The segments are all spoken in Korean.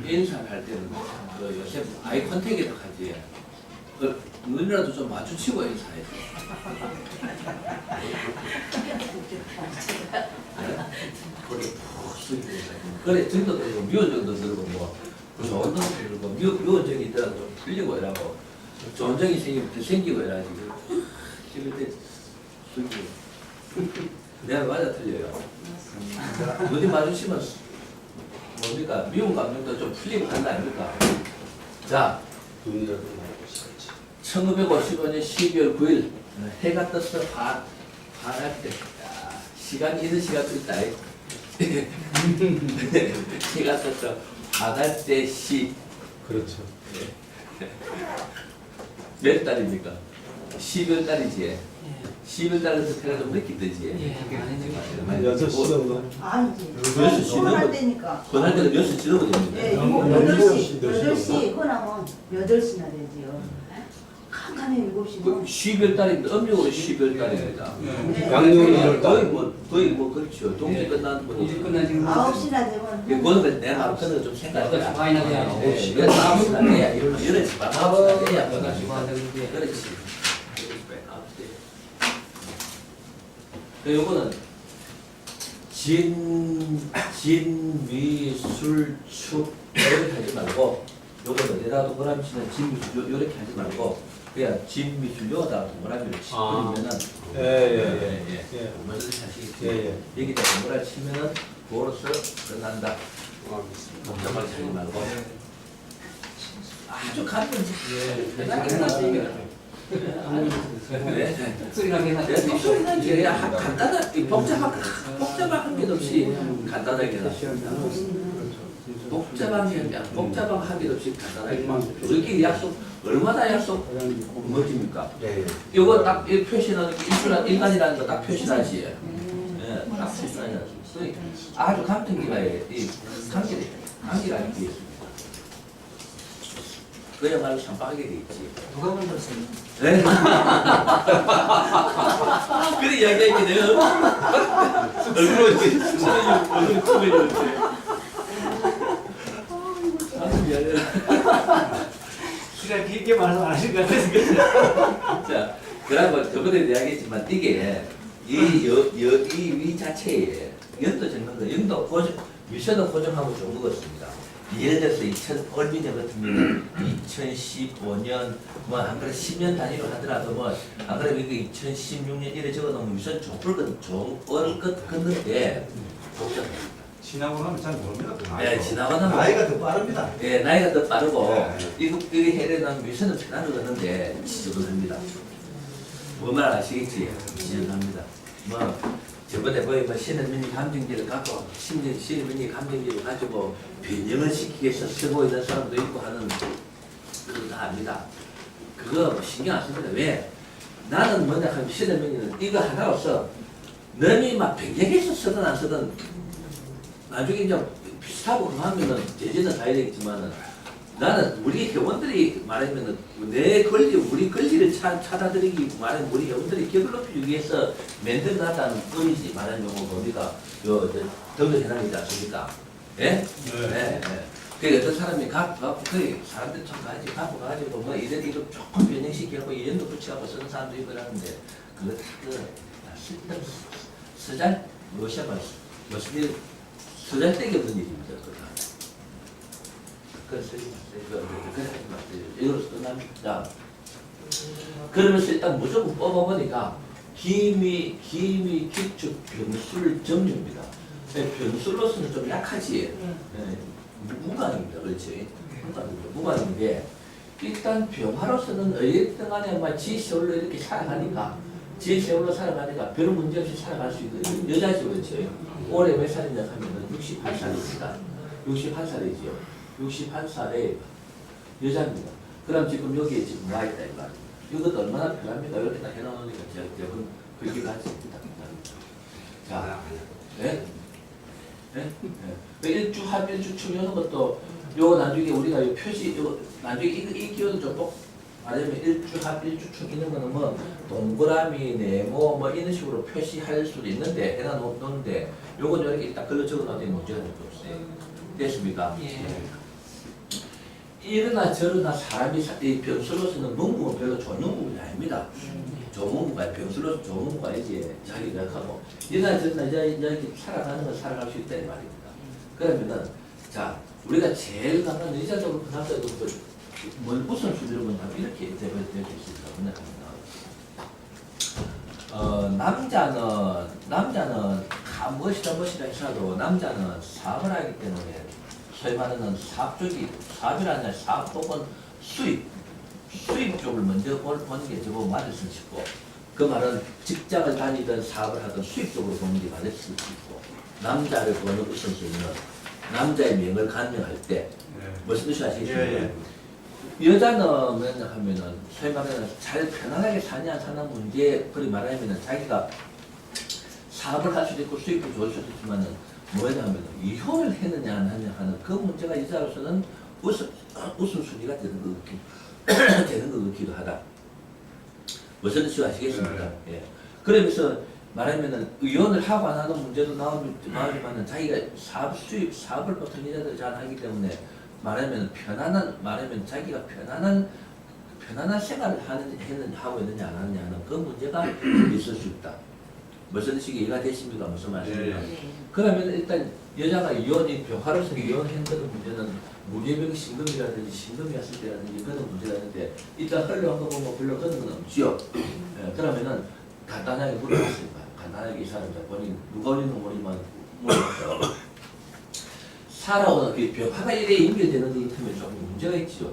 인사를 할 때는 그 요새 아이 컨택이라고 하지. 그 눈이라도 좀 마주치고 인사해야지. 그래 푹 숙이고 그래 정도 들고 미운 정도 들고 뭐 좋은 정도 들고 미운 적이 있더라도 좀 풀리고 이러고 좋은 적이 생기고 이러지. 찍을 때 숙이고 내가 맞아 틀려요. 눈이 마주치면 뭡니까? 미운 감정도 좀 풀리고 간다 아닙니까? 자, 1955년 12월 9일 해가 떠서 반할 때 시간이 있는 시간도 있다. 해가 떠서 반할 때 시. 그렇죠. 몇 달입니까? 12월 달이지. 12월 달에서 해가 좀 늦게 뜨지. 6시 정도? 아니지. 몇 시? 혼날 때니까. 그날 때는 몇 시 지나고 됩니다. 예, 뭐 8시. 8시 8시 혼나면 8시나 되지요. 칸칸에 7시면. 12월 달입니다. 음력으로 12월 달입니다. 네. 양력으로 거의 뭐 그렇죠. 동시 끝난 거. 이제 끝나지금 9시나 되면. 그거는 내가 그거는 좀 생각을 안 많이 나게 해요. 하고. 왜 9시나 돼야 이러지 마. 9시나 돼야 그렇지. 그렇지. 요거는 진미술축 이렇게 하지 말고 요거는 내가 동그라미 치는 진미술 이렇게 하지 말고 그냥 진미술 요다 동그라미를 치면은 예. 뭔지 아시겠지? 예. 여기다 동그라미 치면은 도로서 끝난다. 복잡하게 하지 말고 아주 간단히 편하게 해놨으니까. 목소리나게 해놨지. 목소리는 이제 간단한 복잡한 게 없이 간단하게 해놨습니다. 복잡한 하기 없이 간단하게. 우리끼리 약속 얼마나 약속 멋집니까? 이거 딱 표시는 인간이라는 거 딱 표시하지. 예, 딱 표시하지. 아주 감정기가 이 감기가 있기 있습니다. 그야말로 샴파하게 돼 있지. 누가 만들었어요? 네? 그래 이야기하게 되면 얼굴로 이렇게 얼굴이 투명해졌지. 시간 길게 말씀 안 하신 것 같아서. 자, 그러면 저번에도 이야기했지만 이게 이 자체에 연도 적는 거, 연도 고정, 미션을 고정하고 좋은 거였습니다. 예를 들어서 얼미년 같은 경우는 2015년 뭐 안 그래 10년 단위로 하더라도 뭐 안 그래 이거 2016년 이래 적어놓으면 유선 좋을 것 같는데 지나고 나면 잘 모릅니다. 예, 지나고 나면 나이가 더 빠릅니다. 예, 나이가 더 빠르고 네. 이거 해외는 유선은 편안을 걷는데 지저분합니다. 뭐말 아시겠지? 지저분합니다. 뭐 저번에 거의 뭐 신은민이 감정기를 갖고 신은민이 감정기를 가지고 변형을 시키기 위해서 쓰고 있는 사람도 있고 하는 그거 다 압니다. 그거 신경 안 씁니다. 왜? 나는 뭐냐 하면 신은민이는 이거 하나로서 너희 막 변경해서 쓰든 안 쓰든 나중에 이제 비슷하고 그거 하면은 제재는 가야 되겠지만은 나는 우리 회원들이 말하면은 내 권리, 우리 권리를 찾아들이기 말하면 우리 회원들이 격을 높이기 위해서 만들어놨다는 의미지 말하는 용어가 우리가 덤도 해당이지 않습니까? 예? 네. 그 어떤 사람이 거의 사람들 참 갖고 가지고 뭐 이거 조금 변형시키고 이름도 붙여갖고 쓰는 사람도 있고 그러는데 그거 다 쓸데없는 쓰잘 무엇이야 무슨 일 쓰잘데기 없는 일입니다. 이걸로 끝납니다. 그러면서 일단 무조건 뽑아보니까 기미, 기축, 병술, 정류입니다. 병술로서는 좀 약하지. 무관입니다. 그렇지. 무관인데 일단 병화로서는 어쨌든 간에 지세월로 이렇게 살아가니까 지세월로 살아가니까 별 문제 없이 살아갈 수 있는 여자지 그렇지. 올해 몇 살이냐 하면은 68살입니다. 68살이죠. 61살의 여자입니다. 그럼 지금 여기에 지금 와 있다 이 말이에요. 이것도 얼마나 편합니까? 이렇게 딱 해놓으니까 제가 그렇게 같이 자, 네? 네? 네. 일주 합, 일주축 이런 것도 요거 나중에 우리가 요 표시 요 나중에 이 기호도 좀 말하자면 일주합, 일주축 이런 거는 뭐 동그라미, 네모 뭐 이런 식으로 표시할 수도 있는데 해놔 놓는데 요건 이렇게 딱 걸러 적어놔도 문제가 없어요. 됐습니까? 예. 이러나 저러나 사람이 이 병수로서는 문구는 별로 좋은 문구가 아닙니다. 좋은 문구가 병수로서 좋은 문구가 아니지. 자기 생각하고 이러나 저러나 이렇게 살아가는 건 살아갈 수 있다 이 말입니다. 그러면은 자 우리가 제일 강한 의자적으로 그 남자도 뭘 무슨 수준으로 하면 이렇게 될 수 있다 생각합니다. 남자는 무엇이다 해서도 남자는 사업을 하기 때문에 소위 말하는 사업 쪽이 사업이라는 사업 혹은 수입 쪽을 먼저 보는 게 저거 맞을 수 있고 그 말은 직장을 다니든 사업을 하든 수입 쪽으로 보는 게 맞을 수 있고 남자를 보는 우선순위는 남자의 명을 간명할 때 무슨 뜻이 아시겠습니까? 여자는 뭐냐 하면은 소위 말하는 잘 편안하게 사냐 안 사냐 문제 그리 말하면은 자기가 사업을 할 수도 있고 수입도 좋을 수도 있지만은 뭐냐 하면은 이혼을 했느냐 안 했느냐 하는 그 문제가 여자로서는 우선순위가 되는 것 같기도 하다. 무슨 뜻이 아시겠습니까? 예. 그러면서 말하면은 이혼을 하고 안 하는 문제도 나오지만은 자기가 사업을 보통 여자들이 잘 하기 때문에 말하면 자기가 편안한 생활을 하고 있느냐 안 하느냐 하는 그 문제가 있을 수 있다. 무슨 뜻이 이해가 되십니까? 무슨 말씀입니까? 그러면 일단 여자가 병화로서 이혼했던 문제는 무예비역 신금이 왔을 때라든지 그런 문제가 있는데 일단 흘러간 거 보면 별로 그런 건 없지요. 그러면은 간단하게 물어봤습니다. 간단하게 이 사람 본인 누가 올리는 모르지만 물어봤어요. 살아오는 그 병화가 이래 연결되는 것 같으면 조금 문제가 있죠.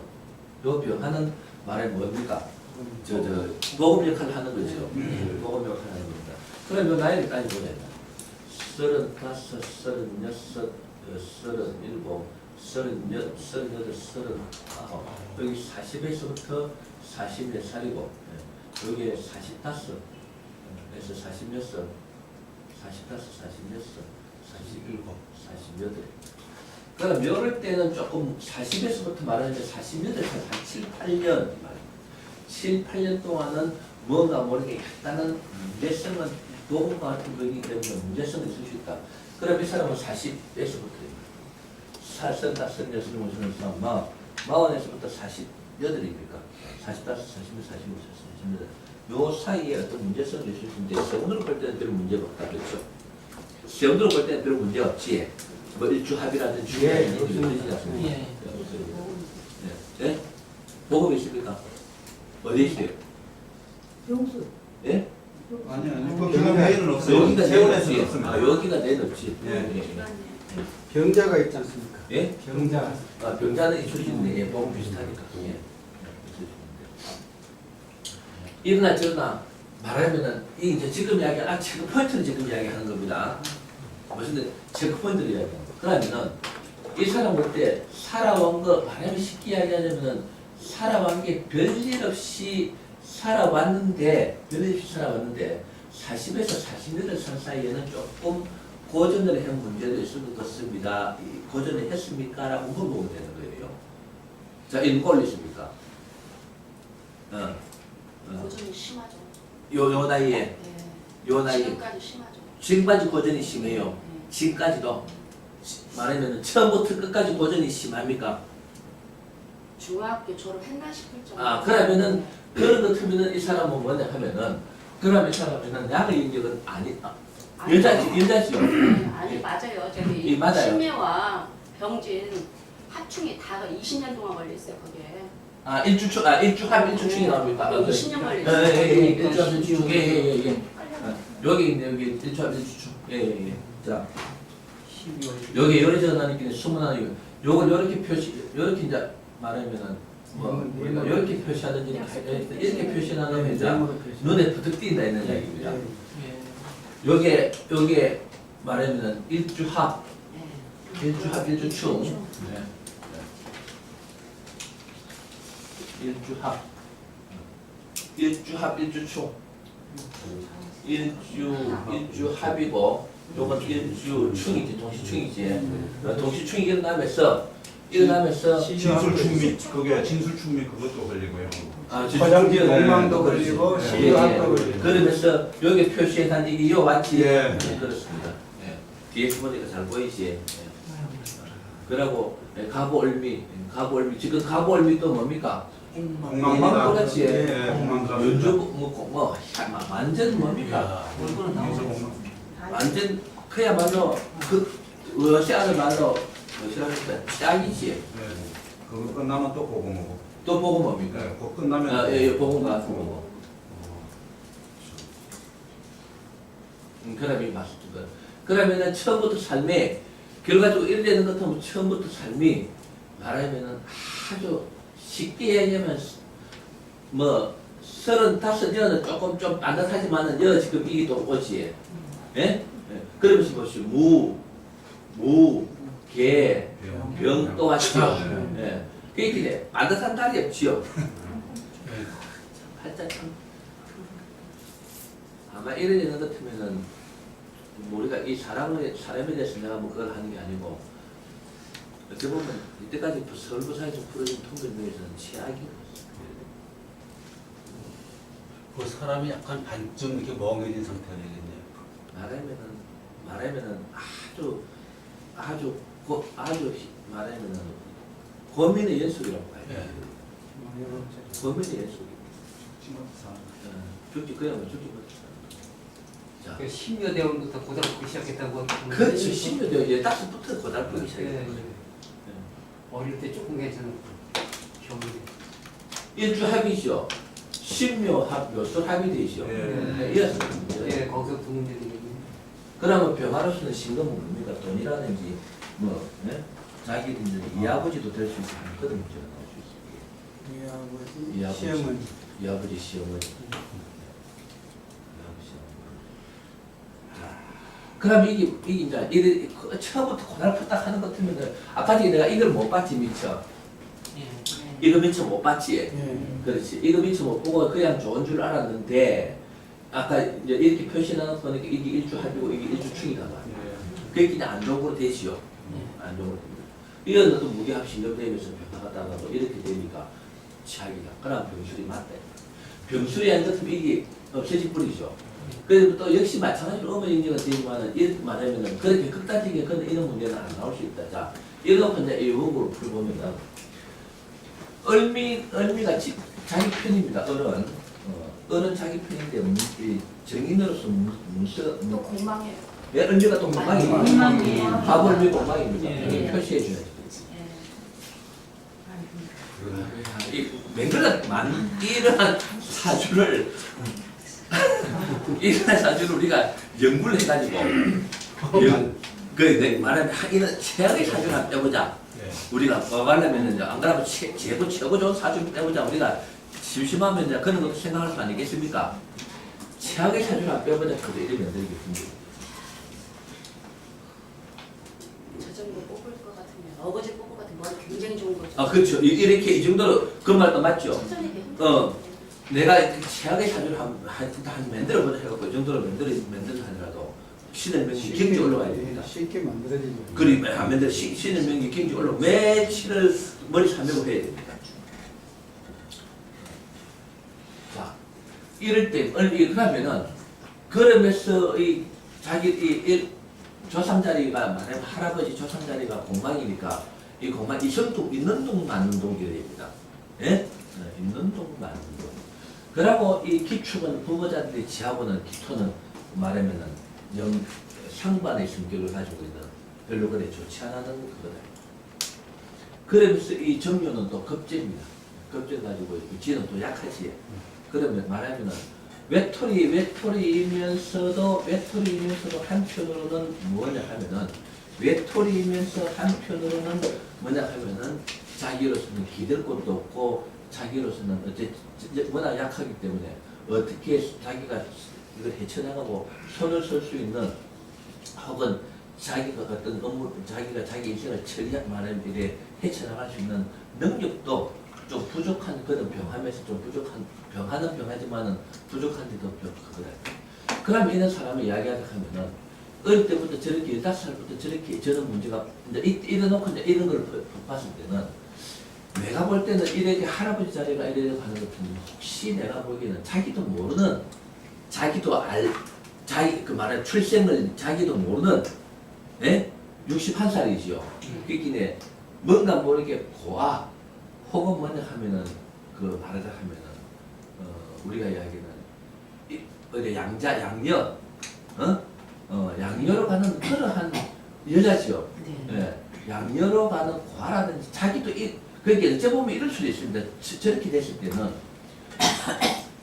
요 병화는 말해 뭡니까? 보급 역할을 하는 거죠. 보급 역할을 하는 겁니다. 그럼 요 나이를 따져보자. 35, 36, 37, 38, 39 여기 40에서부터 40몇 살이고 여기에 45 그래서 40몇 살 45, 40몇 살 47, 48 그럼 이럴 때는 조금 40에서부터 말하면 48살, 한 7, 8년 7, 8년 동안은 뭔가 모르게 약간은 문제성은 도움과 같은 거이기 때문에 문제성이 있을 수 있다. 그럼 이 사람은 40에서부터 45, 46, 40에서부터 48입니까? 45, 46, 45, 48. 요 사이에 어떤 문제성이 있을 수 있는데 세운으로 볼 때는 별 문제가 없다. 그렇죠? 세운으로 볼 때는 별 문제 없지. 뭐 일주합이라든지 이런 뜻이지 않습니까? 네? 보급 있습니까? 어디 있어요? 병수. 예? 아니 그 경매에는 없어요. 여기가 세원에서는 내놓지. 없습니다. 여기가 내놓지. 병자가 있지 않습니까? 예? 병자. 병자는 있으시는데 예, 보급 비슷하니까. 예. 이러나 저러나 말하면은 이 이제 지금 이야기하는 체크 포인트를 지금 이야기하는 겁니다. 무슨 체크 포인트를 이야기하는 거. 그러면은 이 사람 볼 때 살아온 거 말하면 쉽게 이야기하자면은 살아온 게 별일 없이 살아왔는데 40에서 48살 사이에는 조금 고전을 한 문제도 있을 것 같습니다. 고전을 했습니까? 라고 물어보면 되는 거예요. 자, 이거 올리십니까? 고전이 심하죠. 요 나이에 요 나이에 지금까지 심하죠. 지금까지 고전이 심해요. 지금까지도 말하면 처음부터 끝까지 고전이 심합니까? 중학교 졸업했나 싶을 정도. 그러면은 그런 것 같으면은 이 사람은 뭐냐 하면은 그러면 이 사람은 약의 인격은 여자지요. 아니 맞아요. 저기 예, 맞아요. 신매와 병진 합충이 다 20년 동안 걸렸어요. 거기에. 일주충이 나옵니까? 20년 걸렸어요. 일주충. 예. 여기 있네, 여기 일주충. 예. 자, 12월 여기 이렇게 나니까 수문하니 요걸 이렇게 이렇게 이제 말하면은 우리가 이렇게 표시하든지 이렇게 표시하면 이제 눈에 부득 띈다 있는 이야기입니다. 여기에 말하면은 일주합, 일주충. 일주충. 일주합이고 요건 일주충이지, 동시충이지. 동시충이 일어나면서 진술충 및 그게 진술충 및 그것도 걸리고요. 화장지 공망도 걸리고 시유학도 걸리고. 그러면서 여기 표시에 단지 이거 맞지? 예. 그렇습니다. 뒤에 보니까 잘 보이지? 그러고 가보올미 지금 가보올미도 뭡니까? 공망마다. 똑같이 예, 공망마다. 연주 완전 뭡니까? 얼굴은 강서 나오고. 공망. 완전 그야말로 그 러시아는 말로 러시아는 짝이지. 예. 그거 끝나면 또 보고 뭐고. 또 보고 뭡니까? 예, 그거 끝나면. 아, 예, 보고 가서 보고. 그러면 맞습니다. 그러면은 처음부터 삶이 결과적으로 이래 되는 것 같으면 처음부터 삶이 말하면은 아주 쉽게 얘기하면 뭐 35년은 조금 좀 반듯하지만은 여 지금 이게 또 오지. 예? 예. 그러면서 보시오. 개, 병 똑같죠. 예. 그게 반듯한 달이 없지요. 팔자 참. 아마 이래 되는 것 같으면은 우리가 이 사람에 대해서 내가 뭐 그걸 하는 게 아니고 어떻게 보면 이때까지 서울부사에서 풀어진 통변명에서는 최악인 그 사람이 약간 반쯤 이렇게 멍해진 상태가 되겠네요. 말하면은 아주 말하면은 고민의 연속이라고 봐요. 예. 고민의 연속. 죽지 그야말로 죽지 못했다. 자, 그 심야 대원부터 고등학교 시작했다고. 그렇지. 10년 뒤에 딱부터 고등학교 시작했어요. 어릴 때 조금 괜찮았고 겨울에. 일주합이죠. 신묘 합교, 술합이 되죠. 예. 이어서. 예, 거기서 두 문제들이. 그러면 병화로서는 신금은 뭡니까? 돈이라든지 뭐 자기들 이 아버지도 될 수 있고 그런 문제가 나올 수 있어요. 이 아버지, 시어머니. 이 아버지 시어머니. 그럼 이게 이제 이래 처음부터 고날 딱 하는 것 같으면 아까 내가 이걸 못 봤지 미처. 이거 미처 못 봤지. 예. 그렇지. 이거 미처 못 보고 그냥 좋은 줄 알았는데 아까 이제 이렇게 표시나눠서 보니까 이게 일주합이고 이게 일주충이다 말이야. 그게 그냥 안 좋은 거로 되지요. 안 좋은 거로 됩니다. 이런 것도 무게합 신경되면서 변화하다가 뭐 이렇게 되니까 최악이다. 그럼 병술이 맞다. 병술이 안 같으면 이게 없어질 뿐이죠. 그래도 또 역시 마찬가지로 어머니 인정은 되지만은 이렇게 말하면은 그렇게 극단적인 그런 이런 문제는 안 나올 수 있다. 자, 이런 거 이제 일부분으로 풀어보면은 을미가 자기 편입니다. 을은 자기 편인데 이 정인으로서 또 공망해요. 왜 을미가 또 공망이에요? 공망이에요. 밥을미 공망입니다. 예. 여기 표시해줘야지. 예. 이 맹글한 이러한 사주를 이러한 사주를 우리가 연구를 해가지고 말하면 이런 최악의 사주를 한번 빼보자. 우리가 말하면은 안 그러면 최고 좋은 사주를 빼보자. 우리가 심심하면 이제 그런 것도 생각할 수 아니겠습니까? 최악의 사주를 한번 빼보자. 그래도 이러면 되겠습니다. 저 정도 뽑을 것 같으면 어거지 뽑을 것 같으면 뭐 굉장히 좋은 거죠. 아 그렇죠. 이렇게 이 정도로 그 말도 맞죠. 천천히 계속. 내가 최악의 사주를 한 만들어보자 해갖고 이 정도로 만들어 하더라도 신의 명이 경지 올라와야 됩니다. 쉽게 만들어지죠. 그리 안 만들어 신의 명이 경지 올라 매 치를 머리 삼매고 해야 됩니다. 자, 이럴 때 그러면은 그러면서 이 자기 이 조상 자리가 말하면 할아버지 조상 자리가 공망이니까 이 공망 이성동 있는 동 맞는 동이 됩니다. 예? 있는 동 맞는 동. 그러고 이 기축은 부모자들이 지하고는 기토는 말하면은 상반의 성격을 가지고 있는 별로 그래 좋지 않은 그거다. 그러면서 이 정묘는 또 급제입니다. 급제 가지고 지는 또 약하지. 그러면 말하면은 외톨이이면서도 한편으로는 뭐냐 하면은 외톨이이면서 한편으로는 뭐냐 하면은 자기로서는 기댈 곳도 없고 자기로서는 워낙 약하기 때문에 어떻게 자기가 이걸 헤쳐나가고 손을 쓸 수 있는 혹은 자기가 어떤 업무, 자기가 자기 인생을 말하면 이래 헤쳐나갈 수 있는 능력도 좀 부족한 그런 병하면서 좀 부족한 병하는 병하지만은 부족한 데도 그거다. 그러면 이런 사람을 이야기하자 하면은 어릴 때부터 저렇게 15살부터 저렇게 저런 문제가 이제 이래놓고 이제 이런 걸 봤을 때는 내가 볼 때는 이렇게 할아버지 자리가 이래 가는 것 같으면 혹시 내가 보기에는 자기도 모르는 자기 그 말하는 출생을 자기도 모르는 예? 61살이죠. 그기에 뭔가 모르게 고아 혹은 뭐냐 하면은 그 말하자 하면은 우리가 이야기는 어디 양녀 양녀로 가는 그러한 여자죠. 예, 양녀로 가는 고아라든지 자기도 그러니까 어째 보면 이럴 수도 있습니다. 저렇게 됐을 때는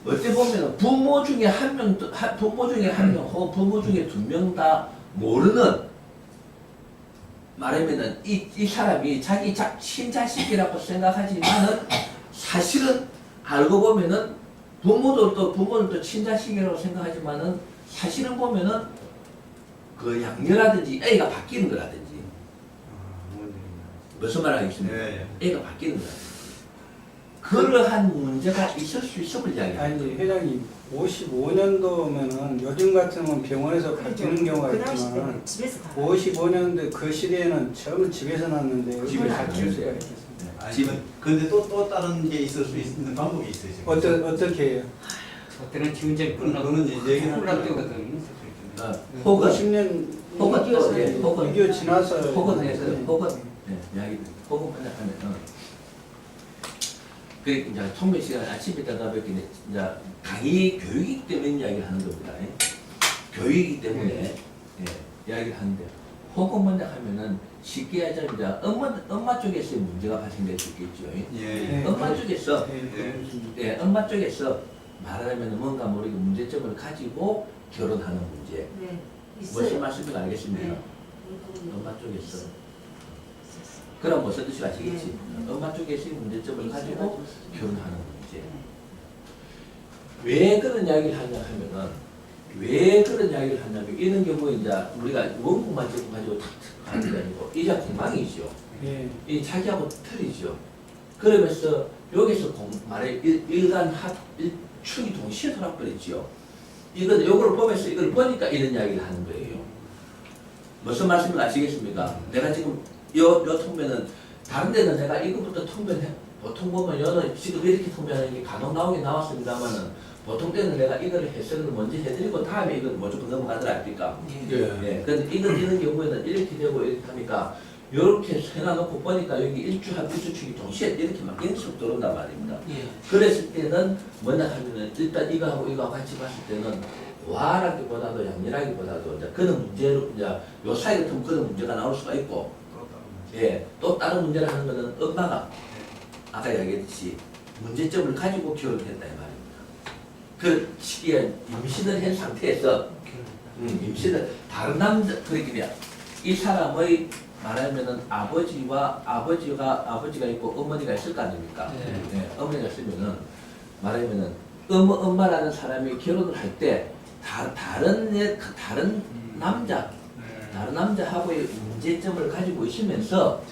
어째 보면 부모 중에 한 명 혹은 부모 중에 2명 다 모르는 말하면은 이 사람이 자기 친자식이라고 생각하지만은 사실은 알고 보면은 부모들도 친자식이라고 생각하지만은 사실은 보면은 그 양녀라든지 애가 바뀌는 거라든지 무슨 말 하겠습니까? 예, 애가 바뀌는 거라든지 그러한 문제가 있을 수 있음을 이야기합니다. 아니 회장님 55년도면은 요즘 같으면 병원에서 바뀌는 경우가 그 당시 있지만 때는 집에서 다 55년도 그 시대에는 처음 집에서 났는데 집에서 얼마나 바뀔 수가 났어요. 있겠습니까? 아니, 근데 또 다른 게 있을 수 있는 방법이 있어요. 지금. 어떻게 해요? 그때는 지원장이 그거는 이제 얘기를 콜라 때거든. 혹은 50년 혹은 또 예, 혹은 6.25 지나서 혹은 예, 혹은 뭐냐하면 그 이제 통밀 시간 아침에 있다가 뵙기 이제 강의 교육이기 때문에 이야기를 하는 겁니다. 예. 교육이기 때문에 예, 이야기를 하는데 혹은 뭐냐 하면은 쉽게 하자면 이제 엄마 쪽에서 문제가 발생될 수 있겠죠. 예, 예. 엄마 쪽에서 예. 엄마 쪽에서 말하자면 뭔가 모르게 문제점을 가지고 결혼하는 문제. 네, 무슨 있어요. 말씀인지 알겠습니다. 네. 엄마 쪽에서. 그럼 무슨 뜻이 아시겠지? 엄마 쪽에서 문제점을 가지고 결혼하는 문제. 왜 그런 이야기를 하냐 하면은 왜 그런 이야기를 하냐면 이런 경우에 이제 우리가 원고만 가지고 탁 하는 게 아니고 이자 공망이죠. 예. 이 자기하고 틀리죠. 그러면서 여기서 말해 일간 일축이 동시에 돌아버리지요. 이건 요거를 보면서 이걸 보니까 이런 이야기를 하는 거예요. 무슨 말씀을 아시겠습니까? 내가 지금 요 통변은 다른 데는 내가 이것부터 통변해 보통 보면 여는 지금 이렇게 통변하는 게 간혹 나오긴 나왔습니다만은 보통 때는 내가 이거를 해석을 먼저 해드리고 다음에 이걸 무조건 넘어가더라 합니까? 예. 근데 이런 경우에는 이렇게 되고 이렇게 하니까 이렇게 해놔놓고 보니까 여기 일주축이 동시에 이렇게 막 연속 들어온단 말입니다. 그랬을 때는 뭐냐 하면은 일단 이거하고 이거하고 같이 봤을 때는 고아라기보다도 양녀라기보다도 이제 그런 문제로 이제 요 사이 같은 그런 문제가 나올 수가 있고 예, 또 다른 문제를 하는 거는 엄마가 아까 이야기했듯이 문제점을 가지고 결혼했다 이 말입니다. 그 시기에 임신을 한 상태에서 임신을 다른 남자 그러니까 이 사람의 말하면은 아버지가 있고 어머니가 있을 거 아닙니까? 네, 어머니가 있으면은 말하면은 엄마라는 사람이 결혼을 할 때 다른 남자하고의 문제점을 가지고 있으면서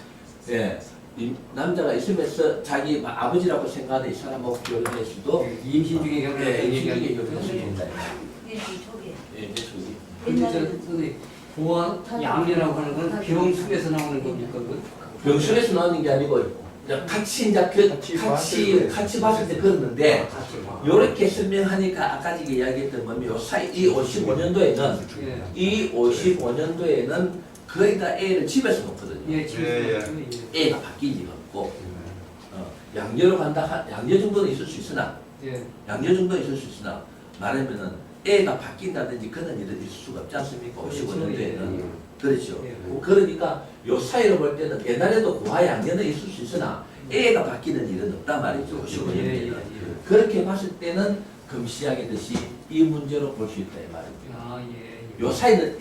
예, 이 남자가 있으면서 자기 아버지라고 생각하는 이 사람하고 결혼할 수도 임신 중에 예, 결혼했다는 임신 중에 얘기가 결혼할 수 있다. 네, 저게. 예, 내 속이. 근데 고아 양녀라고 하는 건 병 속에서 나오는 겁니까? 병실에서 나오는 게 아니고 이제 같이 같이 봤을 때 그랬는데 요렇게 설명하니까 아까 지금 이야기했던 뭐면 요 사이 이 55년도에는 이 55년도에는 거의 다 애를 집에서 놓거든요. 예, 애가 바뀐 일 없고 양녀로 간다 양녀 정도는 있을 수 있으나 양녀 정도는 있을 수 있으나 말하면은 애가 바뀐다든지 그런 일은 있을 수가 없지 않습니까? 55년도에는. 그렇죠. 그러니까 요 사이로 볼 때는 옛날에도 고아 양녀는 있을 수 있으나 애가 바뀌는 일은 없단 말이죠. 55년도에는. 그렇게 봤을 때는 금시하겠듯이 이 문제로 볼 수 있다 이 말입니다. 요 사이는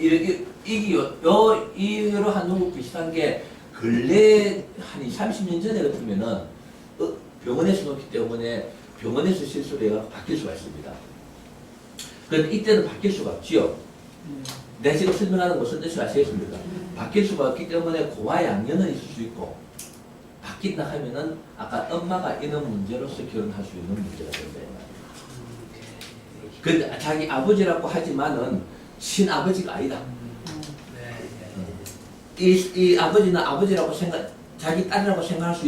이러한 농구 비슷한 게 근래 한 20, 30년 전에 같으면은 병원에서 놓기 때문에 병원에서 실수를 해서 바뀔 수가 있습니다. 그런데 이때는 바뀔 수가 없지요. 내가 지금 설명하는 것은 뜻이 아시겠습니까? 바뀔 수가 없기 때문에 고아 양녀는 있을 수 있고 바뀐다 하면은 아까 엄마가 있는 문제로서 결혼할 수 있는 문제가 된다 이 말이에요. 근데 자기 아버지라고 하지만은 친아버지가 아니다. 이 아버지는 아버지라고 자기 딸이라고 생각할 수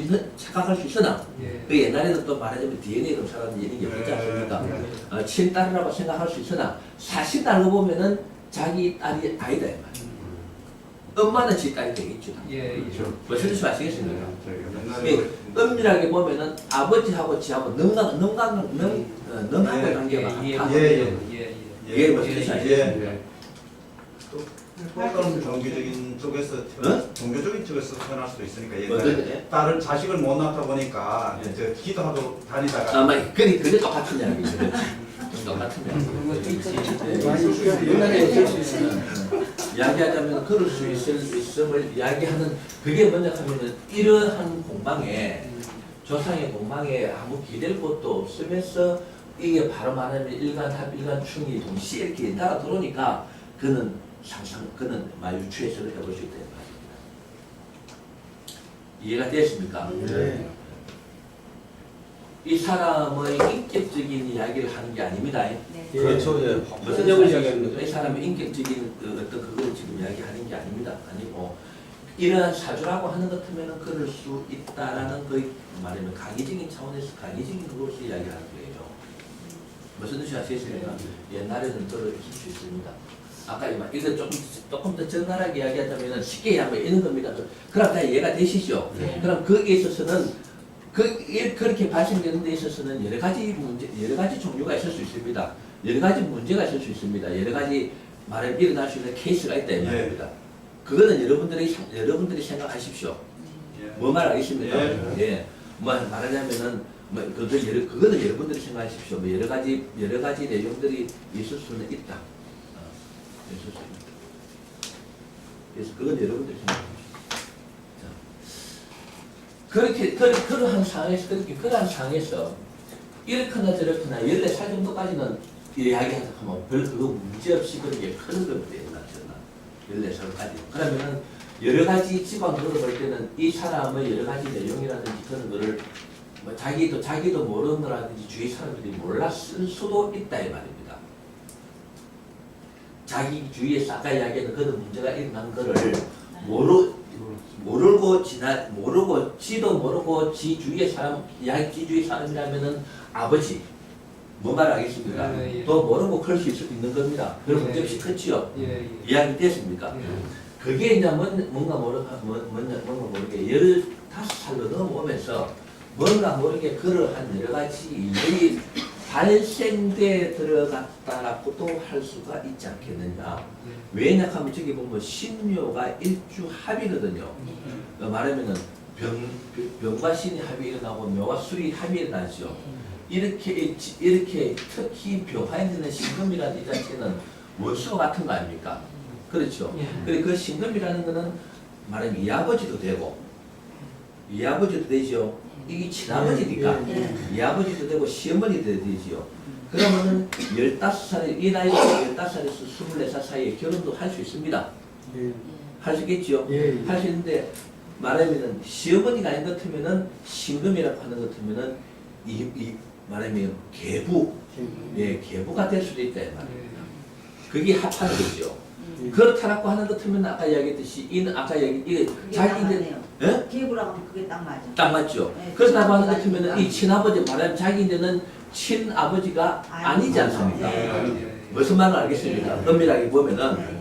있으나 그 옛날에는 또 말하자면 DNA로 살아는 이런 게 없지 않습니까? 친딸이라고 생각할 수 있으나 사실 알고 보면은 자기 딸이 아니다 이 말이에요. 엄마는 지 딸이 되겠죠. 예, 예. 무슨 뜻인지 아시겠습니까? 옛날에 이 엄밀하게 보면은 아버지하고 지하고 능하고 관계가 예, 같아. 이게 무슨 뜻인지 아시겠습니까? 또 다른 종교적인 쪽에서 종교적인 쪽에서 태어날 수도 있으니까 옛날에 어떤데? 딸을 자식을 못 낳다 보니까 네. 저 기도하러 다니다가 아마 그게 똑같은 이야기죠. 똑같은 이야기. 많이 옛날에 있을 수 있어요. 이야기하자면 그럴 수 있음을 이야기하는 그게 뭐냐 하면은 이러한 공방에 조상의 공방에 아무 기댈 것도 없으면서 이게 바로 말하면 일간합, 일간충이 동시에 이렇게 따라 들어오니까 그는 유추해석을 해볼 수 있다 이 말입니다. 이해가 됐습니까? 네. 이 사람의 인격적인 이야기를 하는 게 아닙니다. 네. 그렇죠. 예. 무슨 점을 이야기합니까? 이 사람의 인격적인 어떤 그걸 지금 이야기하는 게 아닙니다. 아니고 이러한 사주라고 하는 것 같으면 그럴 수 있다라는 거의 말하면 강의적인 차원에서 강의적인 그것을 이야기하는 거예요. 무슨 뜻이 아시겠습니까? 옛날에는 그럴 수 있습니다. 아까 이거 조금 더 적나라하게 이야기하자면 쉽게 이야기하면 이런 겁니다. 그럼 다 이해가 되시죠? 네. 그럼 거기에 있어서는 그렇게 발생되는 데 있어서는 여러 가지 종류가 있을 수 있습니다. 여러 가지 문제가 있을 수 있습니다. 여러 가지 말을 일어날 수 있는 케이스가 있다 이 말입니다. 그거는 여러분들이 생각하십시오. 뭐 말하겠습니까? 예. 뭐 말하자면은 그거는 여러분들이 생각하십시오. 뭐 여러 가지 내용들이 있을 수는 있다. 있을 수 있다. 그래서 그건 여러분들이 생각하십시오. 그러한 상황에서 이렇거나 저렇거나 14살 정도까지는 이야기하자 하면 별 그거 문제없이 그렇게 크는 겁니다. 14살까지. 그러면은 여러 가지 지방으로 볼 때는 이 사람의 여러 가지 내용이라든지 그런 거를 뭐 자기도 모르는 거라든지 주위 사람들이 몰랐을 수도 있다 이 말입니다. 자기 주위에서 아까 이야기했던 그런 문제가 일어난 거를 모르고 지도 모르고 지 주위의 사람이라면은 아버지 뭐 말하겠습니까? 예, 예. 또 모르고 클 수 있는 겁니다. 그런 문제 없이 크지요. 예, 이야기 됐습니까? 그게 이제 뭔가 모르게 15살로 넘어오면서 뭔가 모르게 그러한 여러 가지 일들이 발생돼 들어갔다라고도 할 수가 있지 않겠느냐. 왜냐 하면 저기 보면 신묘가 일주합이거든요. 말하면은 병과 신이 합이 일어나고 묘와 술이 합이 일어나죠. 이렇게 특히 병화에 있는 신금이라는 이 자체는 원수와 같은 거 아닙니까? 그렇죠. 그리고 그 신금이라는 거는 말하면 이아버지도 되고 이아버지도 되죠. 이게 친아버지니까 이아버지도 되고 시어머니도 되지요. 그러면은 15살, 이 나이에 15살에서 24살 사이에 결혼도 할 수 있습니다. 예. 할 수 있겠죠? 예. 할 수 있는데 말하면은 시어머니가 아닌 것 같으면은 신금이라고 하는 것 같으면은 말하면 계부, 계부가 될 수도 있다 이 말이에요. 그게 합하는 거죠. 그렇다라고 하는 것 같으면 아까 이야기했듯이 자기인데 예? 기부라고 하면 그게 딱 맞아. 딱 맞죠. 네, 그렇다고 하는 것 친아버지가 같으면 이 친아버지 말하면 자기인데는 친아버지가 아니지 않습니까? 무슨 말을 알겠습니까? 엄밀하게 보면은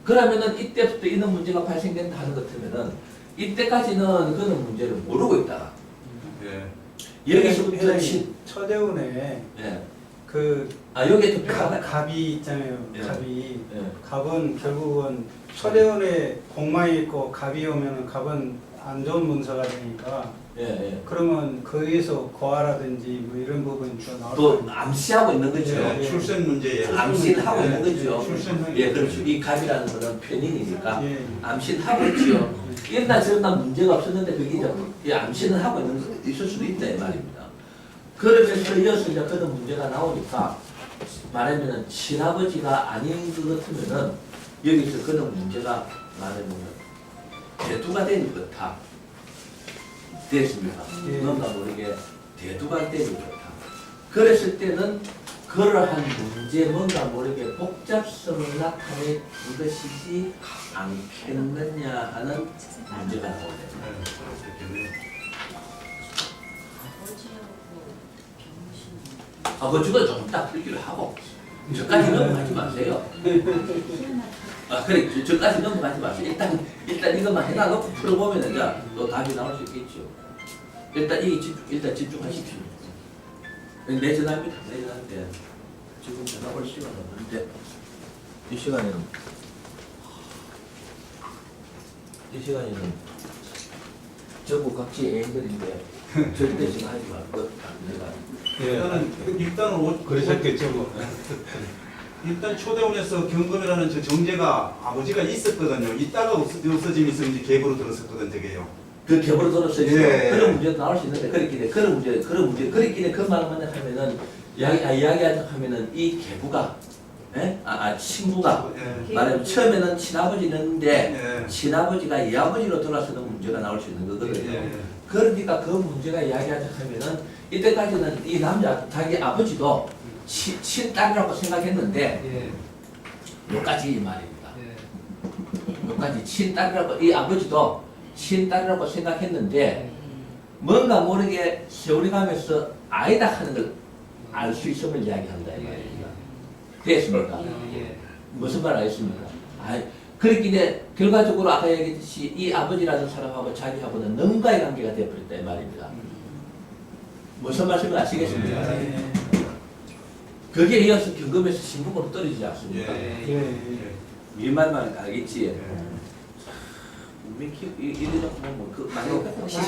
그러면은 이때부터 이런 문제가 발생된다 하는 것 같으면은 이때까지는 그런 문제를 모르고 있다가 여기서부터 처대운에 예. 여기 여기에 또 갑이 있잖아요. 예. 갑이 예. 갑은 결국은 처대운에 공망이 있고 갑이 오면은 갑은 안 좋은 문서가 되니까 예. 그러면 거기에서 고아라든지 뭐 이런 부분이 또 나올 또 거예요. 암시하고 있는 거죠. 예. 출생 문제에 암시하고 있는 거죠. 출생 예, 그렇죠. 이 갑이라는 거는 편인이니까 예. 암시하고 있죠. 옛날 저런 문제가 없었는데 그게 이제 암시는 하고 있을 수도 있다 이 말입니다. 그러면서 이어서 이제 그런 문제가 나오니까 말하면은 친아버지가 아닌 것 같으면은 여기서 그런 문제가 말하면 대두가 되는 것다. 됐습니까? 예. 뭔가 모르게 대두가 되는 것다. 그랬을 때는 그러한 문제 뭔가 모르게 복잡성을 나타내 준 것이지 않겠느냐 하는 문제가 나오네요. 아버지가 조금 딱 풀기를 하고 저까지 넘어가지 마세요. 아 그래 저까지 넘어가지 마세요. 일단 이것만 해놔놓고 풀어보면은 자, 또 답이 나올 수 있겠죠. 일단 집중하십시오. 내 전화입니다. 내 전화인데 지금 전화 올 시간 없는데 이 시간에는 전국 각지 애인들인데 절대 전화하지 말고 내가 일단은 그러셨겠죠 뭐. 일단 초대원에서 경금이라는 저 정제가 아버지가 있었거든요. 있다가 없어지면서 이제 계보로 들었었거든 저게요. 그 겹으로 들었어요. 예. 그런 문제도 나올 수 있는데 그런 문제 그 말만 하면은 이야기하자 하면은 이 계부가 친구가 예. 말하면 처음에는 친아버지였는데 예. 친아버지가 이아버지로 돌아서는 문제가 나올 수 있는 거거든요. 예. 그러니까 그 문제가 이야기하자 하면은 이때까지는 이 남자 자기 아버지도 친딸이라고 생각했는데 여기까지 이 말입니다. 여기까지 친딸이라고 이 아버지도 친딸이라고 생각했는데 뭔가 모르게 세월이 가면서 아니다 하는 걸 알 수 있음을 이야기한다 이 말입니다. 됐습니까? 무슨 말 알겠습니까? 그렇기에 결과적으로 아까 얘기했듯이 이 아버지라는 사람하고 자기하고는 능가의 관계가 되어버렸다 이 말입니다. 무슨 말씀을 아시겠습니까? 거기에 이어서 경금에서 신분으로 떨어지지 않습니까? 이 말만 알겠지?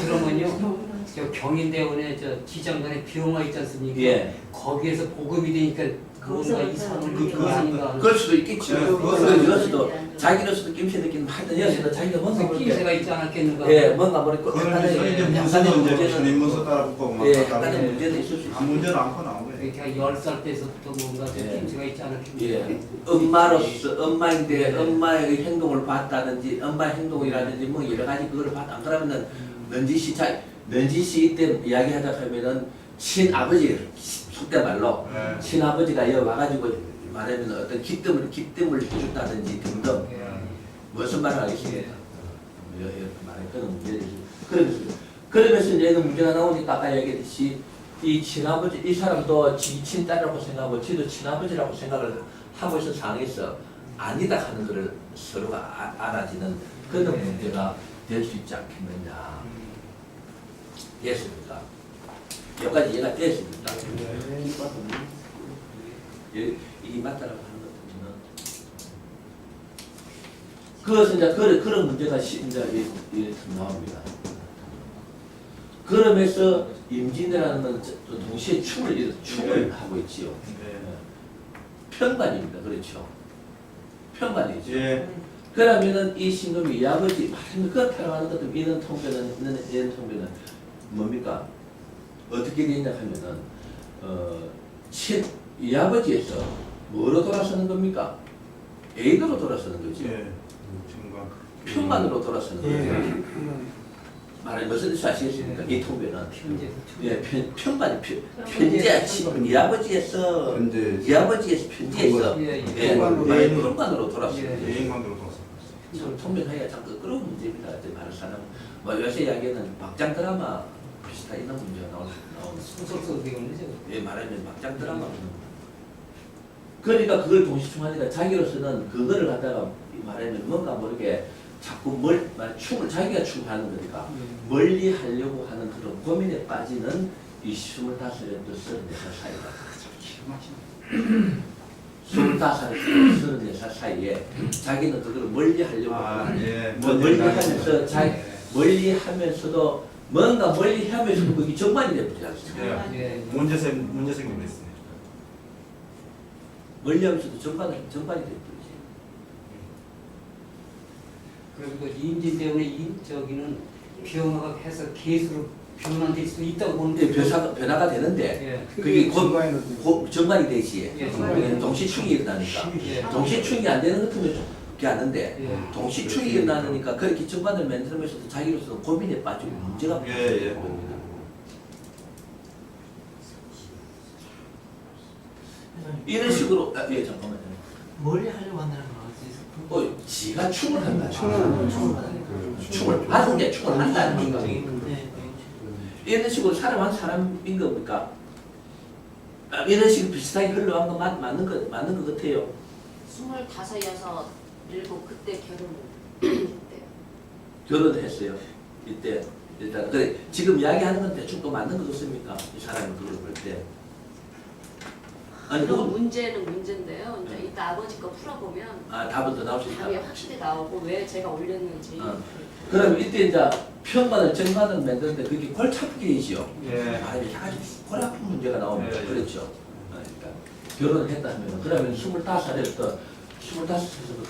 그러면요, 저 경인대원에 저 지장간에 비용화 있지 않습니까? 예. 거기에서 보급이 되니까 뭔가 이상한 게 그 아닌가. 그럴 수도 있겠죠. 네, 여기서도 자기로서도 김새 느끼는 하여튼 여기서도 자기가 뭔가 모르게 김새가 있지 않았겠는가? 예, 뭔가 모르게 그거는 이제 문서도 이제 선임 문서 따라붙고 막 예, 따라 약간의 문제는 있을 수 있어요. 문제는 않고 나온 거예요. 이렇게 10살 때서부터 뭔가 좀 예. 김새가 있지 않았겠는가? 예, 엄마로서 엄마인데 엄마의 행동을 봤다든지 엄마의 행동이라든지 뭐 여러 가지 그걸 봤다. 안 그러면은 넌지시 이때 이야기하다 하면은 친아버지 속된 말로 네. 친아버지가 여기 와가지고 말하면 어떤 기뜸을 해준다든지 등등 무슨 말을 하겠습니까? 말해 그런 문제들이 그러면서 이제 그 문제가 나오니까 아까 얘기했듯이 이 친아버지 이 사람도 지 친딸이라고 생각하고 지도 친아버지라고 생각을 하고 있는 상황에서 아니다 하는 것을 서로가 알아지는 그런 문제가 될 수 있지 않겠느냐. 됐습니까? 여기까지 이해가 됐습니까? 이 맞다라고 하는 것들은 그것은 이제 그런 문제가 이제 나옵니다. 그러면서 임진왜란은 또 동시에 춤을 하고 있지요. 편관입니다. 그렇죠. 편관이죠. 예. 그러면은 이 신금이 이 아버지 그렇다고 하는 것도 이런 통배는 뭡니까? 어떻게 되냐 하면은 이 아버지에서 뭐로 돌아서는 겁니까? A도로 돌아서는 거죠. 예. 정말. 편관으로 돌아서는 거죠. 말하는 무슨 뜻이 아시겠습니까? 이 통배는 예, 편관이 편지야 이 아버지에서 이 아버지에서 편지에서 편관으로 돌아서는 거죠. 예행관으로 돌아서. 참 통변하기가 참 끄끄러운 문제입니다. 말할 사람 뭐 요새 이야기는 막장 드라마 비슷한 이런 문제가 나오는 소설 써도 되겠네 저거. 예, 말하면 막장 드라마 그러니까 그걸 동시충하니까 자기로서는 그거를 갖다가 말하면 뭔가 모르게 자꾸 춤을 자기가 춤하는 거니까 멀리 하려고 하는 그런 고민에 빠지는 이 25년부터 34살 사이다. 25살에서 34살 사이에 자기는 그걸 멀리 하려고 하는 예. 멀리 하면서 멀리 하면서도 뭔가 멀리 하면서도 그게 정반이 되지 않습니까? 문제 생기고 있어요. 멀리 하면서도 정반이 되지. 그리고 임진대원의 저기는 비용화가 해서 계수로 변환될 수도 있다고 보는데 변화가 되는데 그게 곧 정반이 되지. 동시충이 일어나니까. 동시충이 안 되는 것은 그게 아는데 동시충이 일어나니까 그렇게 정반을 만들면서도 자기로서 고민에 빠지고 문제가 예. 겁니다. 이런 식으로 잠깐만요. 멀리 하려고 한다는 건 어디서? 지가 춤을 한다. 춤을 받은 게 춤을 한다는 거죠. 이런 식으로 살아온 사람인 겁니까? 이런 식으로 비슷하게 흘러간 거 맞는 것 같아요. 25이어서 17 그때 결혼을 했대요. 결혼했어요. 이때 일단 그래 지금 이야기하는 건 대충 또 맞는 거 같습니까? 이 사람이 그걸 볼 때. 아니 그럼 그 문제는 문제인데요. 이제 이따 아버지 거 풀어보면 답은 더 나올 수 있다. 답이 확실히 나오고 왜 제가 올렸는지. 그럼 이때 이제 평가는 정관을 만드는데 그게 골치 아프게이지요. 예. 이렇게 아주 골 아픈 문제가 나옵니다. 예. 그렇죠. 그러니까 결혼을 했다 하면 그러면 25살부터 25살부터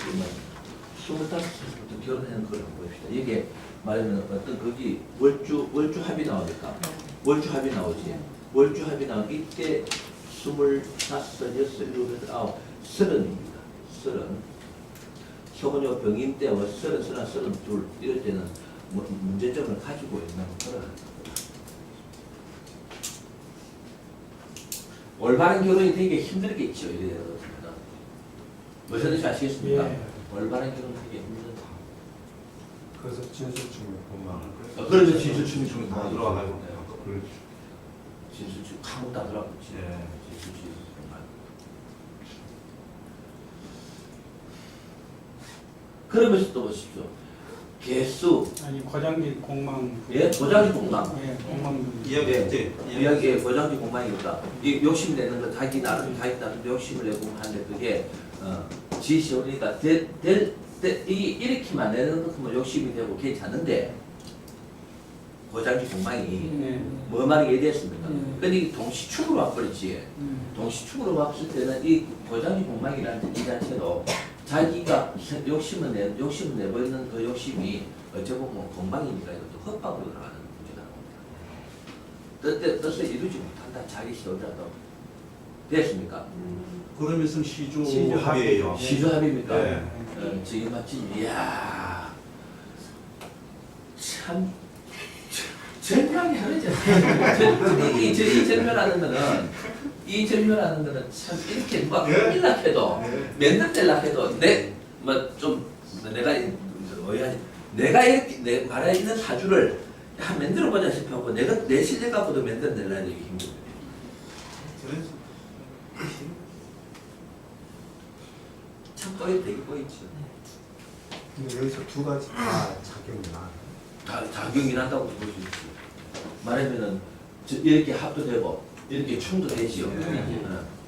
결혼하는 걸 한번 봅시다. 이게 말하면 어떤 거기 월주 합이 나오니까 월주 합이 나오지. 월주 합이 나오면 이때 25, 6, 7, 8, 9, 30입니다. 30. 소근요 병임 때와 30, 32 이럴 때는 문제점을 가지고 있는 그런 올바른 결혼이 되게 힘들겠죠. 이래야 무슨 뜻인지 아시겠습니까? 예. 올바른 결혼이 되게 힘들다. 그래서 진술충을 본망을 그래서 진술충이 좀 다 들어와가지고. 그렇죠. 진술충 아무것도 안 들어가고 있지. 예. 진술충 정말. 그러면서 또 보십시오. 개수, 아니 고장기 공망. 예, 고장기 공망. 예, 공망. 이야기했지. 이야기에 고장기 공망이니까 이 욕심 내는 거 자기 나름 욕심을 내고 하는데 그게 지시 오니까 이게 이렇게만 내는 것만 욕심이 되고 괜찮은데 고장기 공망이 네. 뭐 말이 얘기했습니까? 음. 근데 이게 동시축으로 와버리지. 동시축으로 왔을 때는 이 고장기 공망이라는 이 자체도 자기가 욕심을 내버리는 그 욕심이 어쩌보면 건방이니까 이것도 헛방으로 들어가는 문제가 나옵니다. 뜻을 이루지 못한다. 자기 시도자도 됐습니까? 그러면서 시조 시조 합의예요. 시조합입니까? 네. 지금 마치 이야 참 절묘하게 하죠. 이 절묘라는 거는 참 이렇게 막 큰일나 해도 맨날 해도 내가 어이하지 내가 이렇게 내 말해 있는 사주를 한 만들어 보자 싶어하고 내가 내 실력 갖고도 만들어내려는 게 힘들어요. 참 되게 꼬이죠. 근데 여기서 두 가지 다 작용이 나. 작용이 난다고 볼 수 있지. 말하면은 이렇게 합도 되고 이렇게 충도 되지요.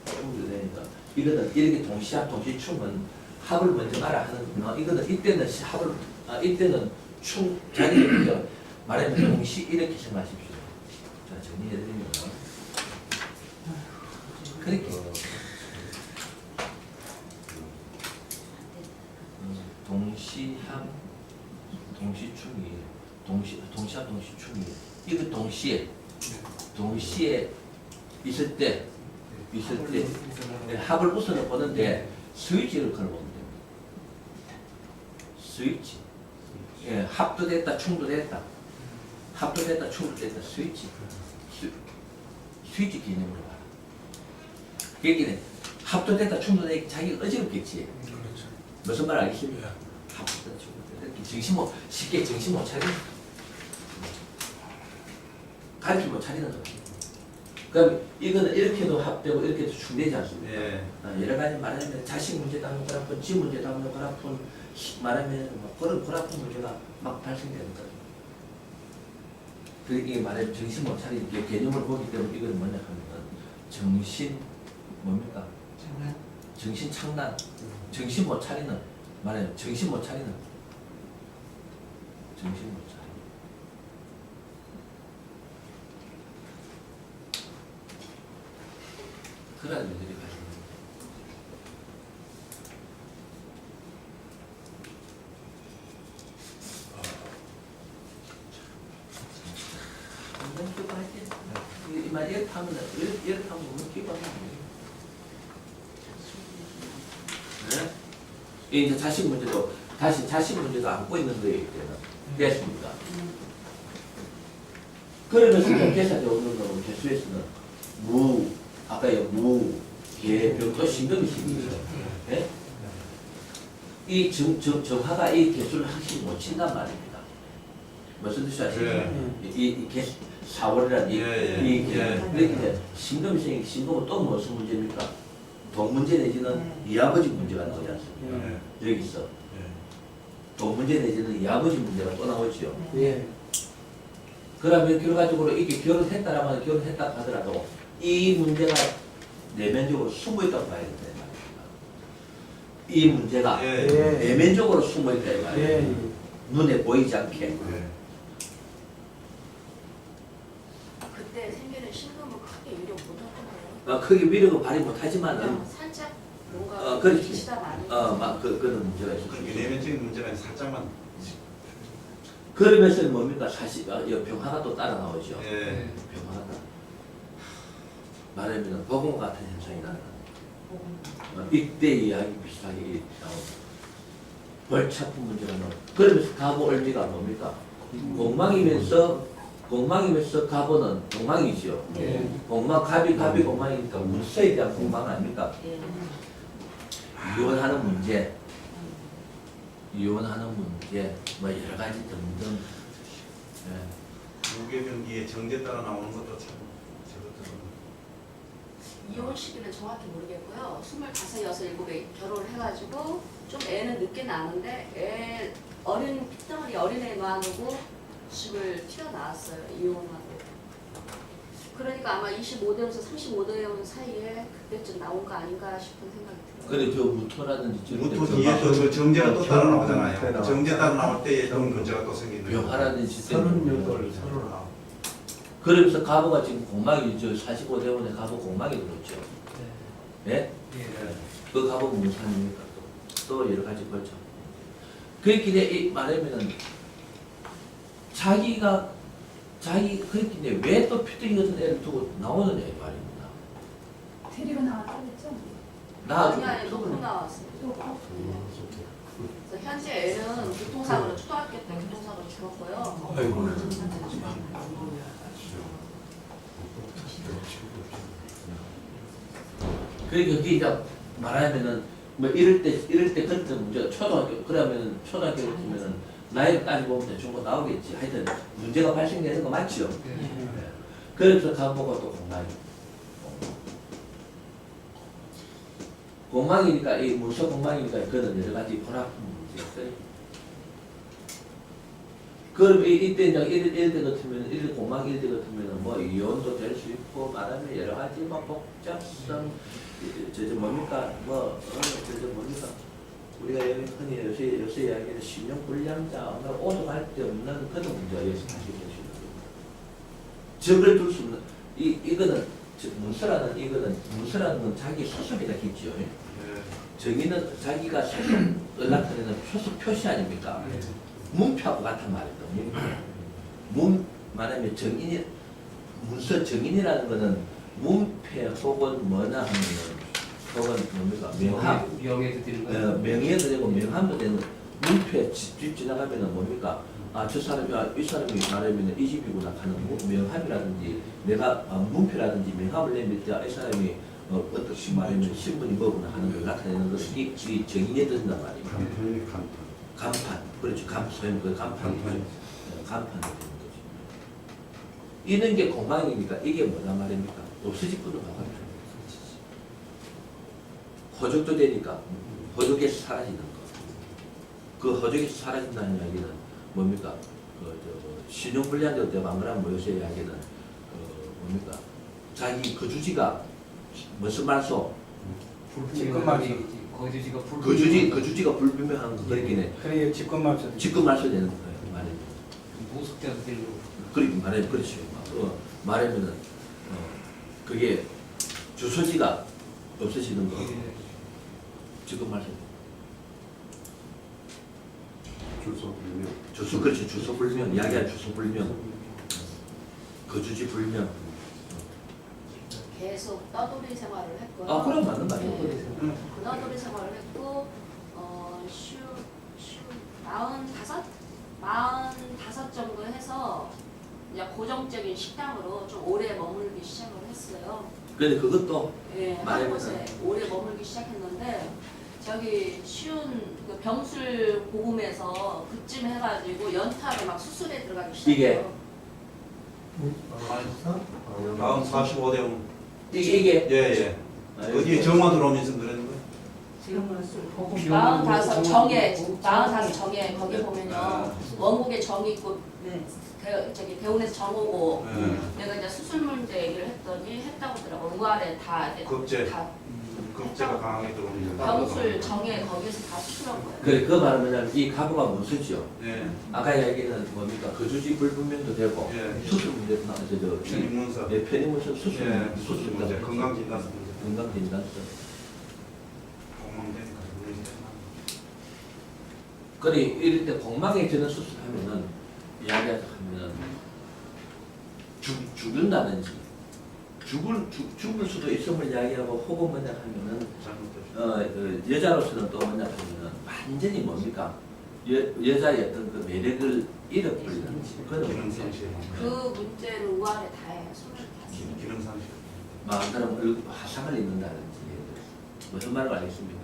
충도 되니까 이거는 이렇게 동시합 동시충은 합을 먼저 알아하는 거. 이거는 이때는 합을 이때는 충 자기를 말하면 동시 이렇게 생각하십시오. 자 정리해드리면 그렇게 동시합 동시충이 동시합 동시충이 이거 동시에 있을 때 합을 우선을 보는데 스위치를 걸어보면 됩니다. 스위치. 예, 합도 됐다 충도 됐다. 합도 됐다 충도 됐다 스위치. 스위치 개념으로 봐라. 그게 합도 됐다 충도 됐다 자기가 어지럽겠지. 그렇죠. 무슨 말 알겠습니까? 합도 됐다 충도 됐다. 쉽게 정신 못 차리는 가르치 못 차리는 거. 그럼 이거는 이렇게도 합되고 이렇게도 충되지 않습니까? 예. 여러 가지 말하면 자식 문제도 하면 그렇고 지 문제도 하면 그렇고 말하면 그런 그렇은 문제가 막 발생되는 거죠. 이게 말하면 정신 못 차리는 게 개념을 보기 때문에 이건 뭐냐 하면 정신 뭡니까? 장난. 정신 착란, 정신 못 차리는 말하면 정신 못 차리는 정신 못 차리는. 그런 일들이 발생합니다. 이말 이렇게 하면 이렇게 하면 너무 기뻐하는 거예요. 네? 이제 자식 문제도 자식 문제도 안고 있는 거예요. 이때는 됐습니까? 그러면서 계산적으로 개수에서는 아까요 개, 병, 또 신경이식이죠. 네? 이 정화가 이 개수를 확실히 못 친단 말입니다. 무슨 뜻이 아시죠? 이 4월이란 이 그렇게 신금생이 신금은 또 무슨 문제입니까? 돈 문제 내지는 이 아버지 문제가 나오지 않습니까? 여기 있어. 돈 문제 내지는 이 아버지 문제가 또 나오죠. 예. 그러면 결과적으로 이게 결혼했다라면 결혼했다 하더라도 이 문제가 내면적으로 숨어 있다고 봐야 된다. 이 문제가 예. 예. 내면적으로 숨어 있다 이 말이에요. 예. 눈에 보이지 않게. 네. 그때 생기는 신금은 크게 유력 못할 거예요. 크게 위력을 발휘 못하지만은 그냥 살짝 뭔가 그렇지. 기시다 많이. 그런 문제가 있어요. 그게 내면적인 문제가 아니라 살짝만. 그러면서 뭡니까 사실 병화가 또 따라 나오죠. 예. 병화가 말하면 보공 같은 현상이 나는 이때 이야기 비슷하게 나옵니다. 벌차품 문제가 나오고 그러면서 가보 얼미가 뭡니까? 공망이면서 가보는 공망이죠. 예. 공망 갑이 공망이니까 문서에 대한 공망 아닙니까? 예. 이혼하는 문제, 뭐 여러 가지 등등. 예. 무게병기에 정제 따라 나오는 것도 참 저것들은 이혼 시기는 정확히 모르겠고요. 25, 6, 7에 결혼을 해가지고 좀 애는 늦게 낳았는데 애 어린 핏덩어리 어린애 놔두고 집을 튀어나왔어요. 이혼하고. 그러니까 아마 25대에서 35대 사이에 그때쯤 나온 거 아닌가 싶은 생각이 들어요. 그래 저 무토라든지 무토 뒤에 또 정제가 또 따라 경태 나오잖아요. 나오죠. 정제 따라 나올 때에 또 문제가 또 생기는 거예요. 병화라든지 38, 39. 그러면서 가보가 지금 공망이 저 45대원에 가보 공망이 들었죠. 예? 예. 그 가보 무슨 아닙니까? 또 여러 가지 걸쳐. 그렇게 이 말하면은 자기 그렇게 왜 또 피덩이 같은 애를 두고 나오느냐 이 말입니다. 데리고 나왔다 그랬죠? 아니 놓고 나왔어요. 그래서 현재 애는 교통사고로 초등학교 때 교통사고로 죽었고요. 아이고. 그러니까 그게 이제 말하면은 뭐 이럴 때 그때 문제가 그러면은 초등학교 같으면은 나이를 따지고 보면 대충 뭐 나오겠지. 하여튼 문제가 발생되는 거 맞죠? 네. 그래서 간보가 또 공망이니까 이 문서 공망이니까 그런 여러 가지 혼합 문제였어요. 그럼 이때 이제 이럴 때 같으면 이럴 공망 이럴 때 같으면 뭐 이혼도 될 수 있고 말하면 여러 가지 뭐 복잡성 저 뭡니까 뭡니까 우리가 흔히 요새 이야기하는 신용불량자 오도 갈 데 없는 그런 문제가 여기서 사실 되시는 겁니다. 적을 둘 수 없는 이거는 문서라는 건 자기 소속에다 있죠. 정의는 자기가 소속 연락하는 소속 표시 아닙니까? 문표하고 같은 말입니다. 말하면 정인이 문서 정인이라는 것은 문패 혹은 뭐나 하면은 혹은 뭡니까 명함 명예도 되는 거예요. 명예도 되고 명함도 되는 문패 집 지나가면은 뭡니까 저 사람이 이 사람이 말하면 이 집이구나 하는 명함이라든지 내가 문표라든지 명함을 내밀 때 이 사람이 어떻게 말하면 신분이 뭐구나 하는 걸 나타내는 것이 이 정인에 든단 말입니다. 간편이 간편. 간판, 그렇죠. 소위 그 간판이죠. 간판이 되는 거죠. 이런 게 공망이니까 이게 뭐란 말입니까? 없어질 것도 나가죠. 허죽도 되니까 허죽에서 사라지는 거. 그 허죽에서 사라진다는 이야기는 뭡니까? 신용불량자들 때문에 안 그러면 요새 이야기는 뭡니까? 자기 거주지가 무슨 말소? 직권말소. 거주지가 불분명한 거 그렇긴 그래 직권말소. 직권말소 되는 거예요. 말하면. 무속자도 되는 거. 그렇게 말하면 그렇죠. 말하면은 그게 주소지가 없어지는 거. 직권말소. 주소 불명. 그렇지. 주소 불명. 이야기할 주소 불명. 거주지 불명. 계속 떠돌이 생활을 했고요. 아, 그럼 맞는 말이에요. 네. 떠돌이 생활을 했고 45 정도 해서 이제 고정적인 식당으로 좀 오래 머물기 시작을 했어요. 근데 그것도 예, 한 말해보자. 곳에 오래 머물기 시작했는데 저기 쉬운 그 병술 고금에서 그쯤 해가지고 연타로 막 수술에 들어가기 시작해요. 다음 45대 이게 예예. 어디에 정화 들어오면서 그러는 거예요? 45 정예, 45 정예 거기 보면요. 원국에 정이 있고 저기 대운에서 정오고 내가 이제 수술 문제 얘기를 했더니 했다고 하더라고. 의아래 다 급제. 다 급제가 강하게 들어오는 병술 정예 거기서 다 수술한 거예요. 그래 그 말은 뭐냐면 이 가부가 무엇이죠? 예. 아까 얘기는 뭡니까? 거주지 불분명도 되고 예. 수술 문제도 나오죠. 편입문서. 예, 편의문서 수술 예. 수술 수술 문제. 건강진단서 문제. 건강진단서. 공망되니까 그러니까. 그래 이럴 때 공망에 저는 수술하면은 이야기하면은 죽는다든지 죽을 수도 있음을 이야기하고 혹은 뭐냐 하면은 여자로서는 또 뭐냐 하면은 완전히 뭡니까 여자의 어떤 그 매력을 잃어버리는 그런 문제. 그 문제를 의아래 다 해요. 25. 기능상실. 마음처럼 화상을 입는다든지 무슨 말을 알겠습니까?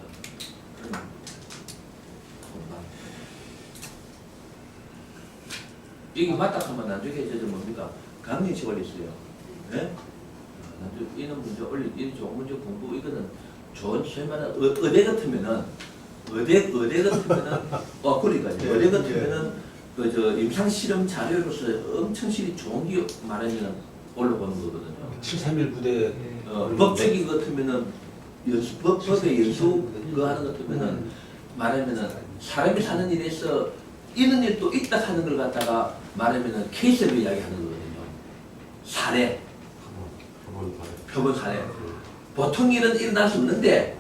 그런 공망. 이게 맞다 하면 나중에 저 뭡니까 강릉시 올렸어요. 예? 나중에 이런 문제 올리, 이 좋은 문제 공부 이거는 좋은 소위 말하는 의대 같으면은 의대 같으면은 그러니까요. 의대 같으면은 그저 임상 실험 자료로서 엄청 실이 좋은 게 말하면 올라가는 거거든요. 731 부대 법적인 것 같으면은 법의 연수 그거 하는 것 같으면은 말하면은 사람이 사는 일에서 이런 일도 있다 하는 걸 갖다가 말하면은 케이스로 이야기하는 거거든요. 사례, 표본 사례. 보통 일은 일어날 수 없는데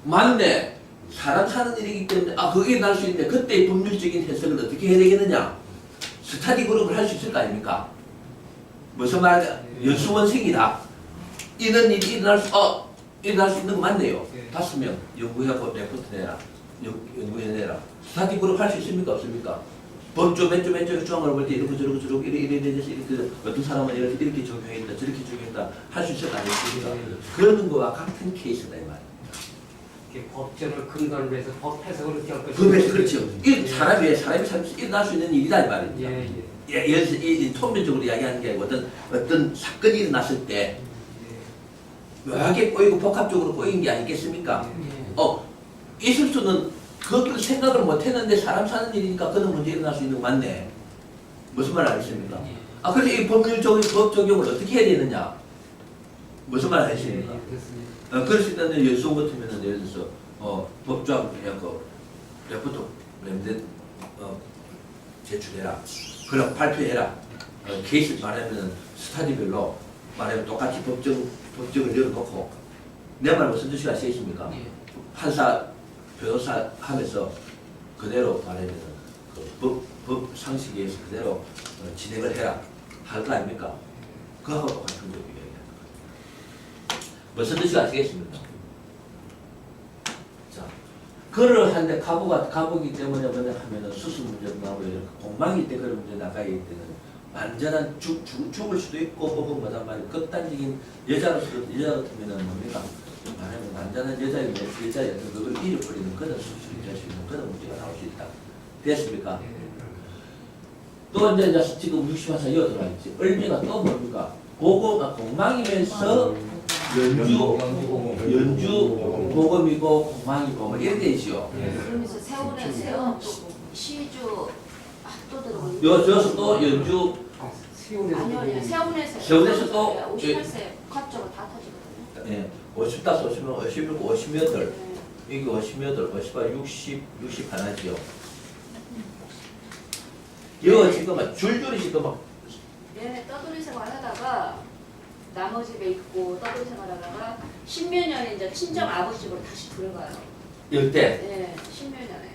맞네. 사람 사는 일이기 때문에 그게 일어날 수 있는데 그때의 법률적인 해석을 어떻게 해야 되겠느냐? 스터디 그룹을 할 수 있을 거 아닙니까? 무슨 말이야? 연수원생이다. 이런 일이 일어날 수 있는 거 맞네요. 5명 연구해갖고 레포트 내라. 연구해내라. 스터디 그룹 할 수 있습니까? 없습니까? 법조 몇 조항을 볼 때 이렇게 저렇게 이렇게 어떤 사람은 이렇게 적용했다 저렇게 적용했다 할 수 있을 거 아니겠습니까? 그러는 거와 같은 케이스다 이 말이에요. 법전을 근거로 해서 법 해석을 이렇게 할 법에서 그렇죠. 사람이 살면서 일어날 수 있는 일이다 이 말입니다. 예를 들어서 이 통면적으로 이야기하는 게 어떤 사건이 일어났을 때 묘하게 꼬이고 복합적으로 꼬인 게 아니겠습니까? 있을 수는 그것도 생각을 못했는데 사람 사는 일이니까 그런 문제 일어날 수 있는 거 맞네. 무슨 말 알겠습니까? 그래서 이 법 적용을 어떻게 해야 되느냐? 무슨 말 알겠습니까? 그럴 수 있다는 연수 같으면은 예를 들어서 법조항 해갖고 레포트 제출해라. 그럼 발표해라. 케이스 말하면은 스타디별로 말하면 똑같이 법정을 열어놓고 내 말 무슨 뜻이 아시겠습니까? 판사, 변호사 하면서 그대로 말하면은 법 상식에 의해서 그대로 진행을 해라. 할 거 아닙니까? 그거하고 똑같은 거예요. 무슨 뜻이 아시겠습니까? 자, 그를 하는데 가보기 때문에 뭐냐 하면은 수술 문제도 나오고 이렇게 공망일 때 그런 문제 나가야 될 때는 완전한 죽을 수도 있고 혹은 뭐다 말이야 극단적인 여자 같으면은 뭡니까? 말하면 완전한 여자의 어떤 그걸 잃어버리는 그런 수술이 될 수 있는 그런 문제가 나올 수 있다. 됐습니까? 또 이제 지금 61살 이어 들어와 있지. 을미가 또 뭡니까? 공망이면서 연주 보검이고 공망이고 뭐 이렇게 있죠. 그러면서 세운에 세운 또 시주 또 들어오는. 여기서 또 연주 아니요 세운에서. 세운에서 또 58세 컷적으로 다 터지거든요. 예, 55, 55, 51, 58 이게 58, 58, 60, 60 하나지요. 이거 지금 줄줄이 지금 얘네 떠돌이 생활하다가 나머지 집에 있고 떠돌이 생활하다가 10몇 년에 이제 친정 아버지 집으로 다시 들어가요. 이때 네, 10몇 년에.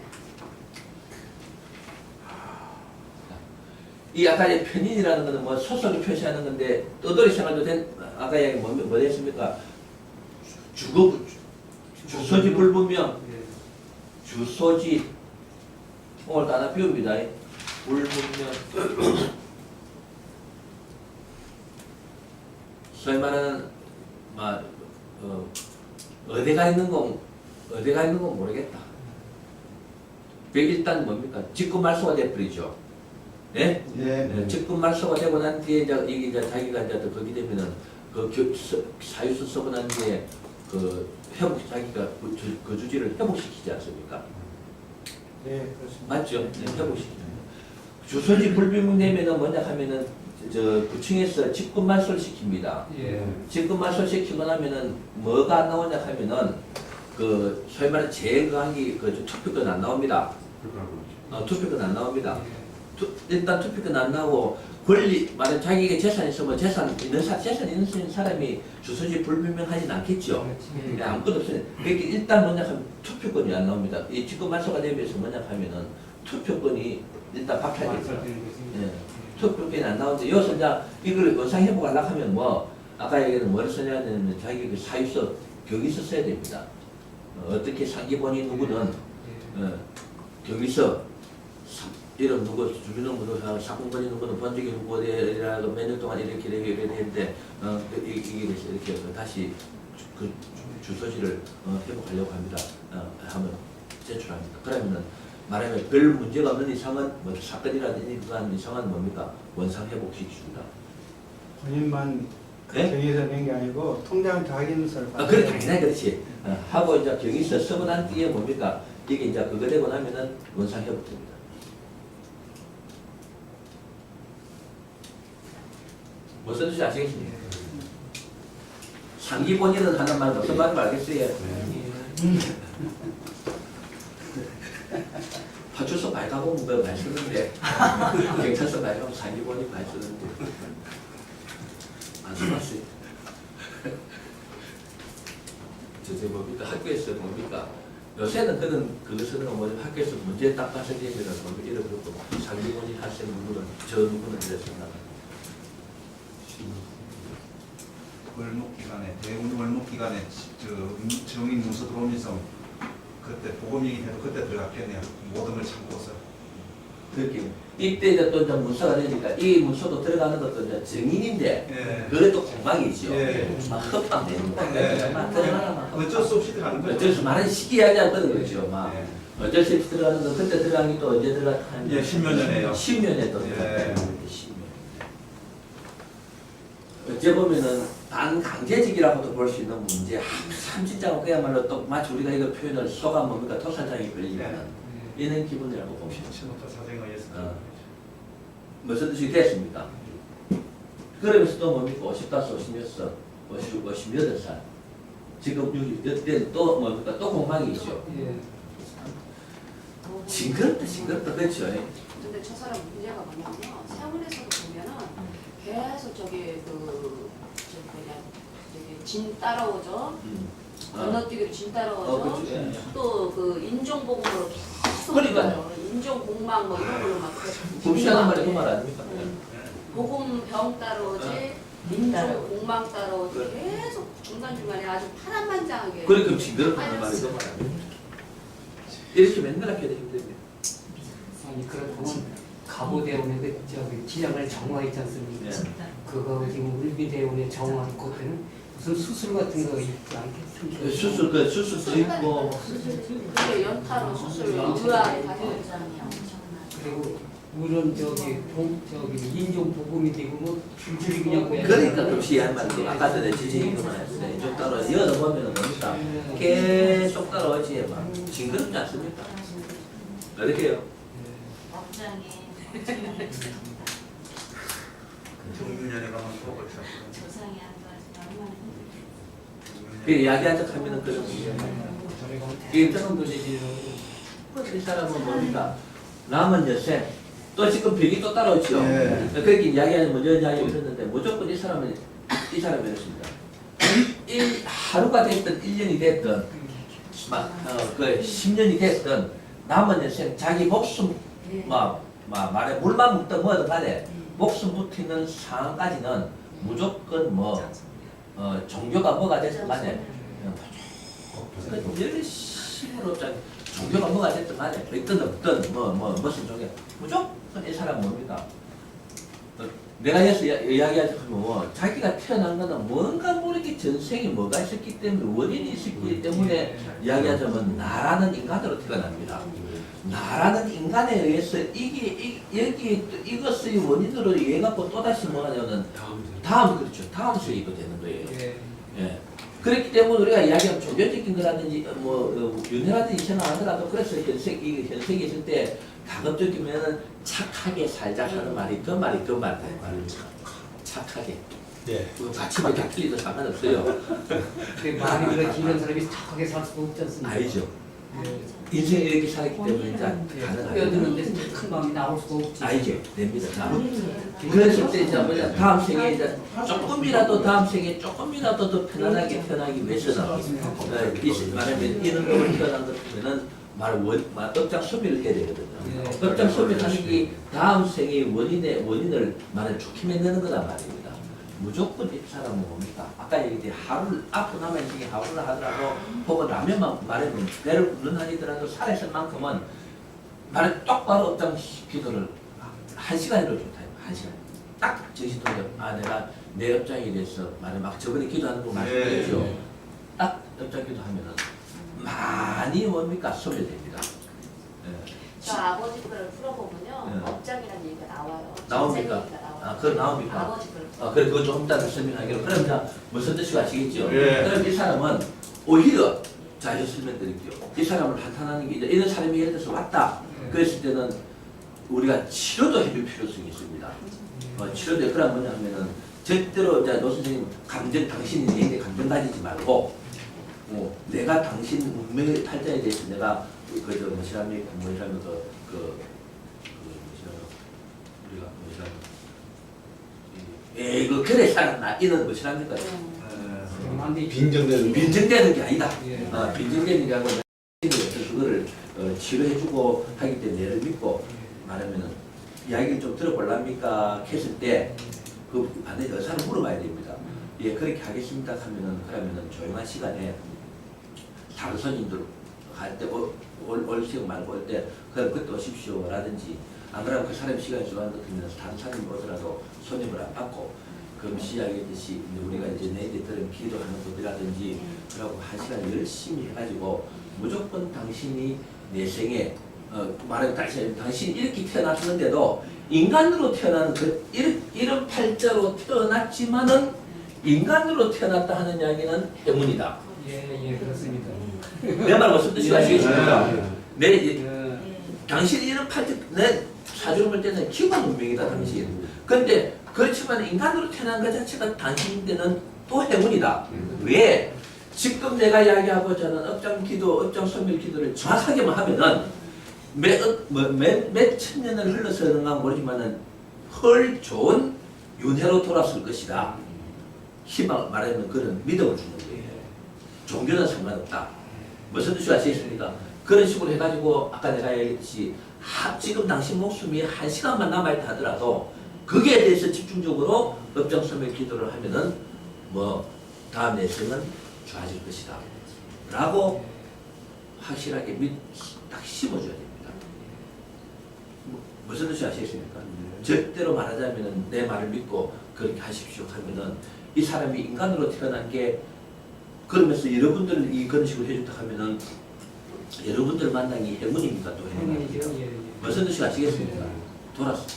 이 아까 편인이라는 거는 뭐 소속을 표시하는 건데 떠돌이 생활도 된 아까 얘기 뭐 했습니까? 주소지 불분명 주소지 오늘 또 하나 비웁니다. 불분명 소위 말하는 어디가 있는 건 모르겠다. 일단 뭡니까? 직권말소가 돼버리죠. 예? 네. 직권말소가 되고 난 뒤에 이제 이게 이제 자기가 이제 거기 되면은 그 사유서 쓰고 난 뒤에 그 회복 자기가 거주지를 회복시키지 않습니까? 네, 그렇습니다. 맞죠? 네, 회복시키는 주소지 불분명되면은 뭐냐 하면은 저 구청에서 직권 말소를 시킵니다. 예. 직권 말소 시키고 나면은 뭐가 안 나오냐 하면은 그 소위 말해 재거하기 그 투표권 안 나옵니다. 투표권 안 나옵니다. 일단 투표권 안 나오고 권리 말해 자기에게 재산이 있으면 재산 있는 사람이 주소지 불분명하진 않겠죠. 그렇지. 아무것도 없어요. 그러니까 일단 뭐냐 하면 투표권이 안 나옵니다. 이 직권 말소가 되면서 뭐냐 하면은 투표권이 일단 박탈되죠. 예. 투표권이 안 나오는데 여기서 이제 이걸 원상 회복하려고 하면 뭐 아까 얘기는 뭐를 써야 되냐면 자기 그 사유서 경위서 써야 됩니다. 어떻게 상기본이 누구는 경위서 이름 누구 주민은 누구 사건번이 누구는 번적이 누구 어디라고 몇 년 동안 이렇게 했는데 이게 이렇게 다시 그 주소지를 회복하려고 합니다. 하면 제출합니다. 그러면은 말하면 별 문제가 없는 이상은 뭐 사건이라든지 그런 이상은 뭡니까 원상 회복시키줍니다. 본인만 네? 경위서 낸 게 아니고 통장한테 확인서를 그래 당연히 그렇지. 하고 이제 경위서 쓰고 난 뒤에 뭡니까 이게 이제 그거 되고 나면은 원상 회복됩니다. 무슨 뜻인지 아시겠습니까? 상기본이라는 하는 말 무슨 말인지 알겠어요? 파출소 많이 가보면 뭐 많이 쓰는데 경찰서 많이 가면 상기본이 많이 쓰는데 안 써봤어요. 저제 뭡니까 학교에서 뭡니까 요새는 그거 쓰는 거 뭐지 학교에서 문제 딱 봤을 때는 뭐 이런 것도 상기본이 하시는 누구는 저 누구는 이랬었나. 월목 기간에 대운 월목 기간에 정인 문서 들어오면서 그때 보검이 해도 그때 들어갔겠네요. 모든 걸 참고서. 그렇게 이때 이제 또 이제 문서가 되니까 이 문서도 들어가는 것도 이제 증인인데 예. 그래도 공방이죠. 예. 막 흡합되는 예. 막 들어가나 막 어쩔 수 없이 들어가는 거죠. 어쩔 수 말은 시기하지 않거든 그렇죠. 막 예. 어쩔 수 없이 들어가는 거 그때 들어간 게 또 언제 들어갔다 예, 10몇 년에요. 10년에 또 예. 들어갔다 10년. 어째 보면은 반강제직이라고도 볼 수 있는 문제 참 진짜 그야말로 또 마치 우리가 이거 표현을 소가 뭡니까 토사장이 걸리면 이런 기분이라고 봅시다. 신호타 사정에 의해서. 무슨 뜻이 됐습니까? 그러면서 또 뭡니까 50-56, 58살 지금 이때 또 뭡니까 또 공방이 있죠. 예. 징그럽다 그렇죠. 근데 저 사람 문제가 뭐냐면요. 세월에서도 보면은 계속 저기 진 따라오죠. 건너뛰기로 진 따라오죠. 그렇죠. 예. 또 그 인종복음으로 계속 그러니까요. 인종공망 뭐 이런 걸로 막 무시하는 말이 그 말 아닙니까? 복음병 따라오지 인종공망 따라오지 계속 중간중간에 아주 파란만장하게 그러니까 징그럽다는 말이 그 말 아닙니까? 이렇게 맨날 하게 힘듭니다. 아니 그렇다면 가보대원의 그 저기 지장을 정화했지 않습니까? 예. 그거 지금 울비대원의 정화를 그때는 무슨 수술 같은 거 있지 않겠습니까? 수술도 있고 그게 연타로 수술 의아에 가서 그리고 물론 저기 인종 복음이 되고 뭐 줄줄이 그냥 그러니까 급시한 말이 아까 전에 지진이 그만했어요. 이쪽 따라 이어서 보면은 뭡니까 계속 따라오지 막 징그럽지 않습니까? 어떻게 해요? 업장에 정윤현에 가면 또 그렇죠. 조상이 안 도와주면 얼마나 그 이야기하자 하면은 그런 문제예요. 이 사람은 뭡니까? 남은 여생 또 지금 병이 또 따라오죠. 예. 그렇게 이야기하는 먼저 이야기 했는데 무조건 이 사람이 이렇습니다. 하루가 됐든 1년이 됐든 그 10년이 됐든 남은 여생 자기 목숨 말에 물만 묻든 뭐든 간에 목숨 붙이는 상황까지는 무조건 종교가 뭐가 됐든 간에 열심으로 종교가 뭐가 됐든 간에 있든 없든 무슨 종교 무조건 이 사람은 뭡니까? 내가 여기서 이야기하자 하면 자기가 태어난 거는 뭔가 모르게 전생에 뭐가 있었기 때문에 원인이 있었기 때문에 이야기하자면 나라는 인간으로 태어납니다. 나라는 인간에 의해서 이것의 원인으로 이해갖고 또다시 뭐하냐면 다음 그렇죠. 다음 세계도 되는 거예요. 예. 예. 그렇기 때문에 우리가 이야기하면 종교적인 거라든지 윤회라든지 생각하더라도 그래서 현sek이 있을 때 가급적이면은 착하게 살자 하는 말이 그 말입니다. 착하게. 네. 같이 다 틀리도 상관없어요. 그 말이 그렇게 이런 사람이 착하게 살 수가 없지 않습니까? 알죠. 아니죠. 인생에 이렇게 살았기 때문에 이제 가능하죠. 뛰어드는데 큰 마음이 나올 수가 없지. 알죠. 됩니다. 자, 그랬을 때 이제 뭐냐 다음 생에 이제 조금이라도 다음 생에 조금이라도 더 편안하게 태어나기 위해서는 말하면 이런 걸 태어난 것 같으면은 업장 소비를 해야 되거든요. 업장 소비하는 게 다음 생의 원인을 말하면 좋게 만드는 거란 말입니다. 무조건 이 사람은 뭡니까? 아까 얘기했듯이 하루를 앞으로 남은 인생에 하루를 하더라도 혹은 라면만 말하면 배를 굴러다니더라도 살았을 만큼은 말해 똑바로 업장 기도를 1시간이라도 좋다. 1시간. 딱 정신 돌려. 내가 내 업장에 대해서 말해 막 저번에 기도하는 거 말씀드렸죠. 딱 업장 기도하면은 많이 뭡니까? 소멸됩니다. 저 아버지 거를 풀어보면요. 네. 업장이라는 얘기가 나와요. 나옵니까? 전생 얘기가 나와요. 그거 나옵니까? 아버지 거를 그래 그거 좀 이따 설명하기로. 그럼 자 무슨 뜻이 아시겠죠? 예. 그럼 이 사람은 오히려 자 이거 설명드릴게요. 이 사람을 한탄하는 게 이제 이런 사람이 예를 들어서 왔다. 그랬을 때는 우리가 치료도 해줄 필요성이 있습니다. 치료도 그럼 뭐냐면은 절대로 이제 노 선생님 당신이 내게 감정 가지지 말고 내가 당신 운명의 팔자에 대해서 내가 이거 그래 살았나 이런 것이랍니까? 빈정되는 게 아니다. 빈정되는 게 아니고 그거를 치료해주고 하기 때문에 얘를 믿고 말하면은 이야기를 좀 들어볼랍니까? 했을 때 그 반드시 의사를 물어봐야 됩니다. 예 그렇게 하겠습니다 하면은 그러면은 조용한 시간에 다른 손님들 할 때 올 시간 말고 올 때 그럼 그때 오십시오라든지 안 그러면 그 사람이 시간이 좋아하는 것 같으면 다른 사람이 오더라도 손님을 안 받고 그럼 시작했듯이 우리가 이제 내일에 들은 기도하는 법이라든지 그러고 1시간 열심히 해가지고 무조건 당신이 내 생에 말하면 당신이 이렇게 태어났는데도 인간으로 태어나는 이런 팔자로 태어났지만은 인간으로 태어났다 하는 이야기는 행운이다. 예, 그렇습니다. 내 말 무슨 뜻이 아시겠습니까? 예. 당신이 이런 팔자 내 사주를 볼 때는 기관 운명이다 당신. 근데 그렇지만 인간으로 태어난 것 자체가 당신한테는 또 행운이다. 왜? 지금 내가 이야기하고자 하는 업장 기도, 업장 소멸 기도를 정확하게만 하면은 몇 천년을 흘러서 그런가 모르지만은 헐 좋은 윤회로 돌아설 것이다. 희망 말하면 그런 믿음을 주는 거예요. 종교는 상관없다. 무슨 뜻이 아시겠습니까? 그런 식으로 해가지고 아까 내가 얘기했듯이 지금 당신 목숨이 1시간만 남아있다 하더라도 거기에 대해서 집중적으로 업장 소멸 기도를 하면은 다음 내 생은 좋아질 것이다. 라고 확실하게 딱 심어줘야 됩니다. 무슨 뜻이 아시겠습니까? 절대로 말하자면은 내 말을 믿고 그렇게 하십시오 하면은 이 사람이 인간으로 태어난 게 그러면서 여러분들 그런 식으로 해줬다 하면은 여러분들 만나기 행운입니까? 또 행운입니까? 무슨 뜻이 아시겠습니까?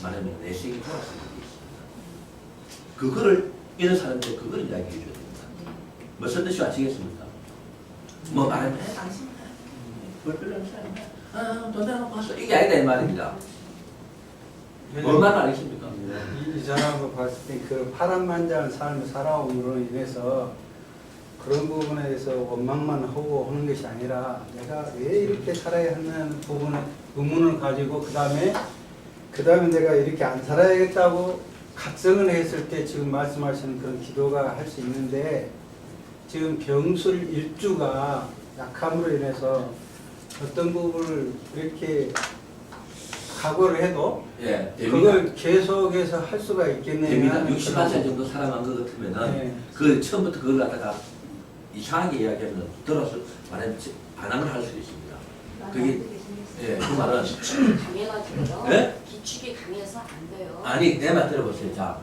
말하면 내 생이 돌아서는 게 있습니다. 그거를 이런 사람들 그걸 이야기해 줘야 됩니다. 무슨 뜻이 아시겠습니까? 말하면 당신 뭘 별로는 사람이야. 돈 내놓고 왔어. 이게 아니다 이 말입니다. 얼마나 알겠습니까? 이 사람을 봤을 때 그 파란만장한 삶을 살아옴으로 인해서 그런 부분에 대해서 원망만 하고 하는 것이 아니라 내가 왜 이렇게 살아야 하는 부분에 의문을 가지고 그 다음에 내가 이렇게 안 살아야겠다고 각성을 했을 때 지금 말씀하시는 그런 기도가 할 수 있는데 지금 병술 일주가 약함으로 인해서 어떤 부분을 이렇게 각오를 해도 그걸 계속해서 할 수가 있겠네요. 됩니다. 68살 정도 살아만 것 같으면은 그 처음부터 그걸 갖다가 이상하게 이야기하면 들어서 말하면 반항을 할 수도 있습니다. 그게 그 말은 기축이 강해가지고요. 기축이 강해서 안 돼요. 아니 내 말 들어보세요. 자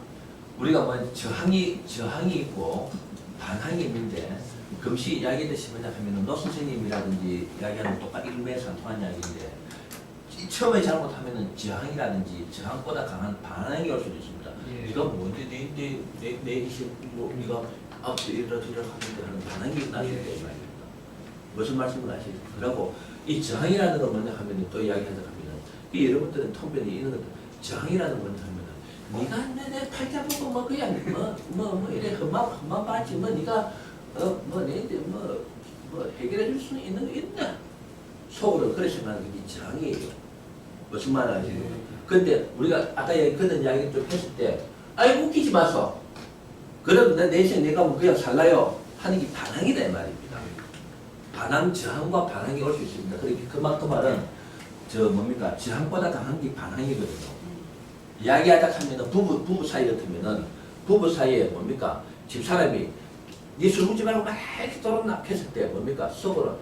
우리가 저항이 있고 반항이 있는데 금시 이야기했듯이 뭐냐 하면은 노 선생님이라든지 이야기하는 똑같이 일맥상통한 이야기인데 처음에 잘못하면은 저항이라든지 저항보다 강한 반항이 올 수도 있습니다. 이거 뭔데 내 이거 이러저러 하는데 하는 반항이 나게 되는 말입니다. 무슨 말씀을 아시죠? 그리고 이 저항이라는 걸 먼저 하면 또 이야기하자 하면은 이 여러분들은 통변이 있는 것들 저항이라는 걸 먼저 하면은 네가 내 팔자 보고 뭐 그냥 뭐 이래 험만 봤지 뭐 네가 뭐 내한테 뭐 해결해 줄 수는 있는 거 있나? 속으로 그렇게 생각하는 게 저항이에요. 무슨 말 아시죠? 근데 우리가 아까 그런 이야기 좀 했을 때 아이고 웃기지 마소. 그래도 내 인생 내가 뭐 그냥 살라요 하는 게 반항이다 이 말입니다. 반항, 저항과 반항이 올 수 있습니다. 그러니까 그 말은 뭡니까? 저항보다 강한 게 반항이거든요. 이야기하다 하면은 부부 사이 같으면은 부부 사이에 뭡니까? 집사람이 니 술 먹지 말고 막 이렇게 도롱나 했을 때 뭡니까? 속으로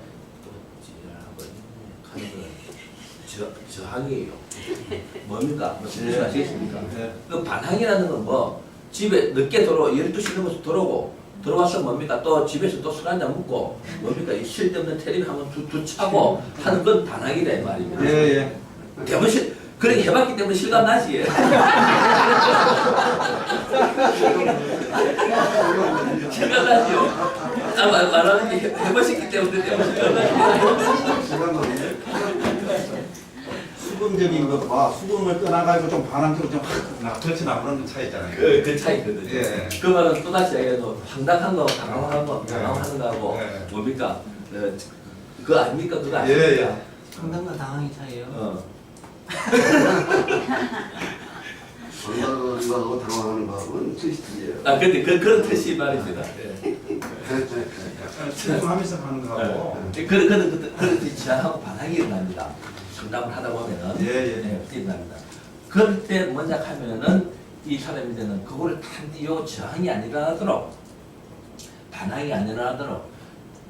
하는 거는 저항이에요. 뭡니까? 무슨 뜻이 아시겠습니까? 그 반항이라는 건 뭐 집에 늦게 12시 넘어서 들어와서 뭡니까? 또 집에서 또 술 한잔 먹고 뭡니까? 이 쓸데없는 텔레비 한번 두 차고 하는 건 반항이다 이 말입니다. 예. 대부분 그렇게 해봤기 때문에 실감 나지. 실감 나지요. 말하는 게 해보셨기 때문에 실감 나지. 수금적인 것과 수금을 떠나가지고 좀 반항적으로 좀 그렇진 않은 그런 차이 있잖아요. 그 차이거든요. 예. 그 말은 또다시 얘기해도 황당한 거, 당황하는 거하고 예. 뭡니까? 그거 아닙니까? 그거 아닙니까? 예. 상당과 당황이 차이예요. 건강하고 당황하는 거하고는 뜻이 틀려요. 근데 그런 뜻이 말입니다. 하면서 하는 거하고. 그런 뜻이 저항하고 반항이 일어납니다. 상담을 하다 보면은 일어납니다. 그럴 때 먼저 하면은 이 사람들은 그거를 단디요 저항이 안 일어나도록 반항이 안 일어나도록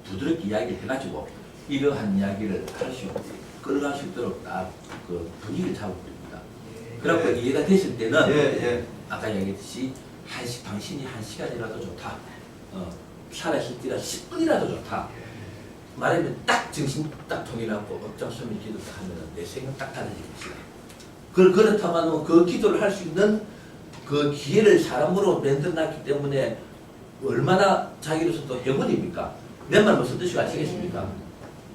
부드럽게 이야기를 해가지고 이러한 이야기를 할 수 있고 끌어갈 수 있도록 딱 그 분위기를 잡아줍니다. 그래갖고 이해가 됐을 때는 아까 얘기했듯이 당신이 1시간이라도 좋다. 살아있을 때가 10분이라도 좋다. 말하면 딱 정신 딱 통일하고 업장 소멸 기도 딱 하면 내 생각 딱 달라집니다. 그렇다면 그 기도를 할 수 있는 그 기회를 사람으로 만들어놨기 때문에 얼마나 자기로서도 행운입니까? 내 말 무슨 뜻이 아시겠습니까?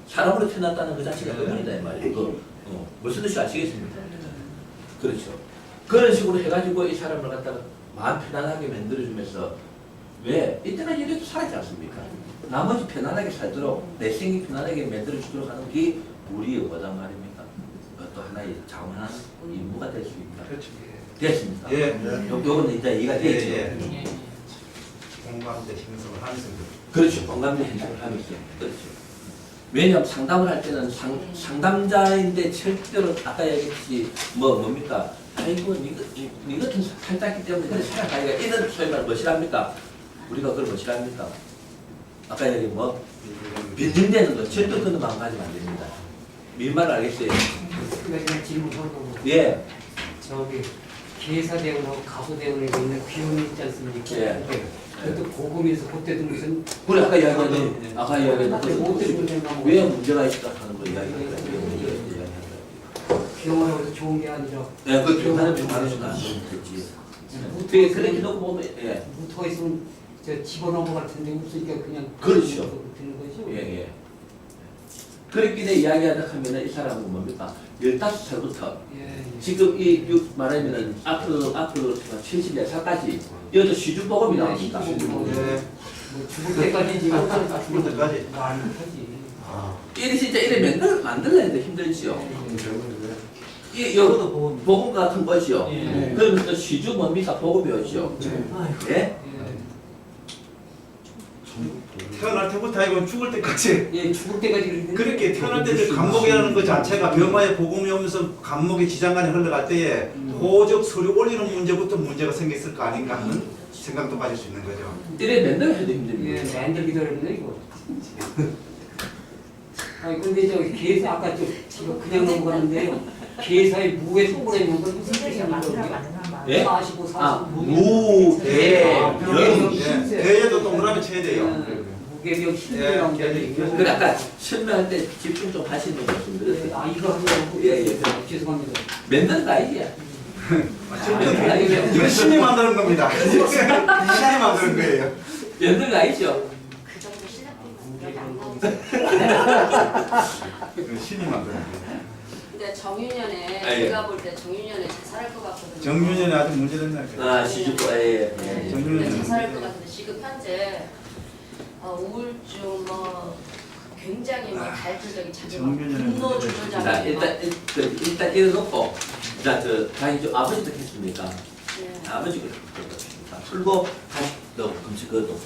사람으로 태어났다는 그 자체가 행운이다 이 말이에요. 무슨 뜻이 아시겠습니까? 그렇죠. 그런 식으로 해가지고 이 사람을 갖다가 마음 편안하게 만들어주면서 왜? 이때까지 이래도 살았지 않습니까? 나머지 편안하게 살도록 내 생이 편안하게 만들어주도록 하는 게 우리의 거단 말입니까? 또 하나의 자원한 임무가 될 수 있다. 그렇죠. 됐습니까? 예. 요거는 이제 이해가 되죠. 공감대 형성을 하면서. 그렇죠. 공감대 형성을 하면서. 그렇죠. 왜냐하면 상담을 할 때는 상담자인데 절대로 아까 얘기했듯이 뭡니까? 아이고 니 같은 살짝기 때문에 그래 살아가기가 이런 소위 말 뭐시랍니까? 우리가 그걸 뭐시랍니까? 아까 얘기 빈정대는 거 절대 그런 마음 가지면 안 됩니다. 민말 알겠어요? 그러니까 질문하고 예. 저기 계사대원하고 가부대원에 있는 귀염이 있지 않습니까? 예. 그것도 고금에서 그때도 무슨 그래 아까 이야기하는 왜 문제가 있다 하는 거 이야기하는 귀염을 해서 좋은 게 아니라 예, 그 비판을 좀 말해주면 안 되겠지. 되게 그렇게 놓고 보면 예. 무토가 있으면 저 집어넣은 것 같은데 없으니까 그냥 그렇죠. 되는 거죠. 예. 그렇게 내 이야기하다 하면은 이 사람은 뭡니까? 15살부터 지금 이 말하면은 앞으로 74살까지 이것도 시주보험이 나옵니다. 뭐 죽을 때까지 지금 죽을 때까지. 안 하지. 이래 진짜 이래 만들어야 돼 힘들지요. 이 보험 같은 거지요. 그러면 또 시주 뭡니까? 보험이었죠. 예? 태어날 때부터 이건 죽을 때까지. 예, 죽을 때까지 그렇게 태어날 때 감목이라는 것 자체가 병화에 복음이 오면서 감목이 지장간에 흘러갈 때에 호적 서류 올리는 문제부터 문제가 생겼을 거 아닌가 하는 생각도 가질 수 있는 거죠. 이래 맨날 해도 힘듭니다. 예, 만들기도 어렵네 이거. 아니 근데 저 계사 아까 지금 그냥 넘어가는데요. 계사의 무에 속으로 있는 건 무슨 뜻이냐면 예? 45, 45. 무, 대, 영. 대에도 동그라미 쳐야 돼요. 무게력 힘이라는 게. 그래 아까 설명할 때 집중 좀 하시는 거 말씀드렸어요. 아 이거 하려고. 예. 죄송합니다. 맨날 가이디야. 이거 신이 만드는 겁니다. 신이 만드는 거예요. 연들 아니죠? 그 정도 실력되면 여기 안 나오죠. 그 신이 만드는 근데 정유년에 아, 예. 제가 볼 때 정유년에 자살할 것 같거든요. 정윤현이 아주 문제된다. 아 시주도 예. 네, 정유년은 근데 자살할 것 같은데 지금 현재 우울증 뭐 굉장히 뭐 갈등적인 자기 정유년은 분노 자 조절장애 일단 이래놓고 자 다행히 좀 아버지도 했습니까? 네. 아버지가 그렇습니다. 술도 다시 또 금식 그것도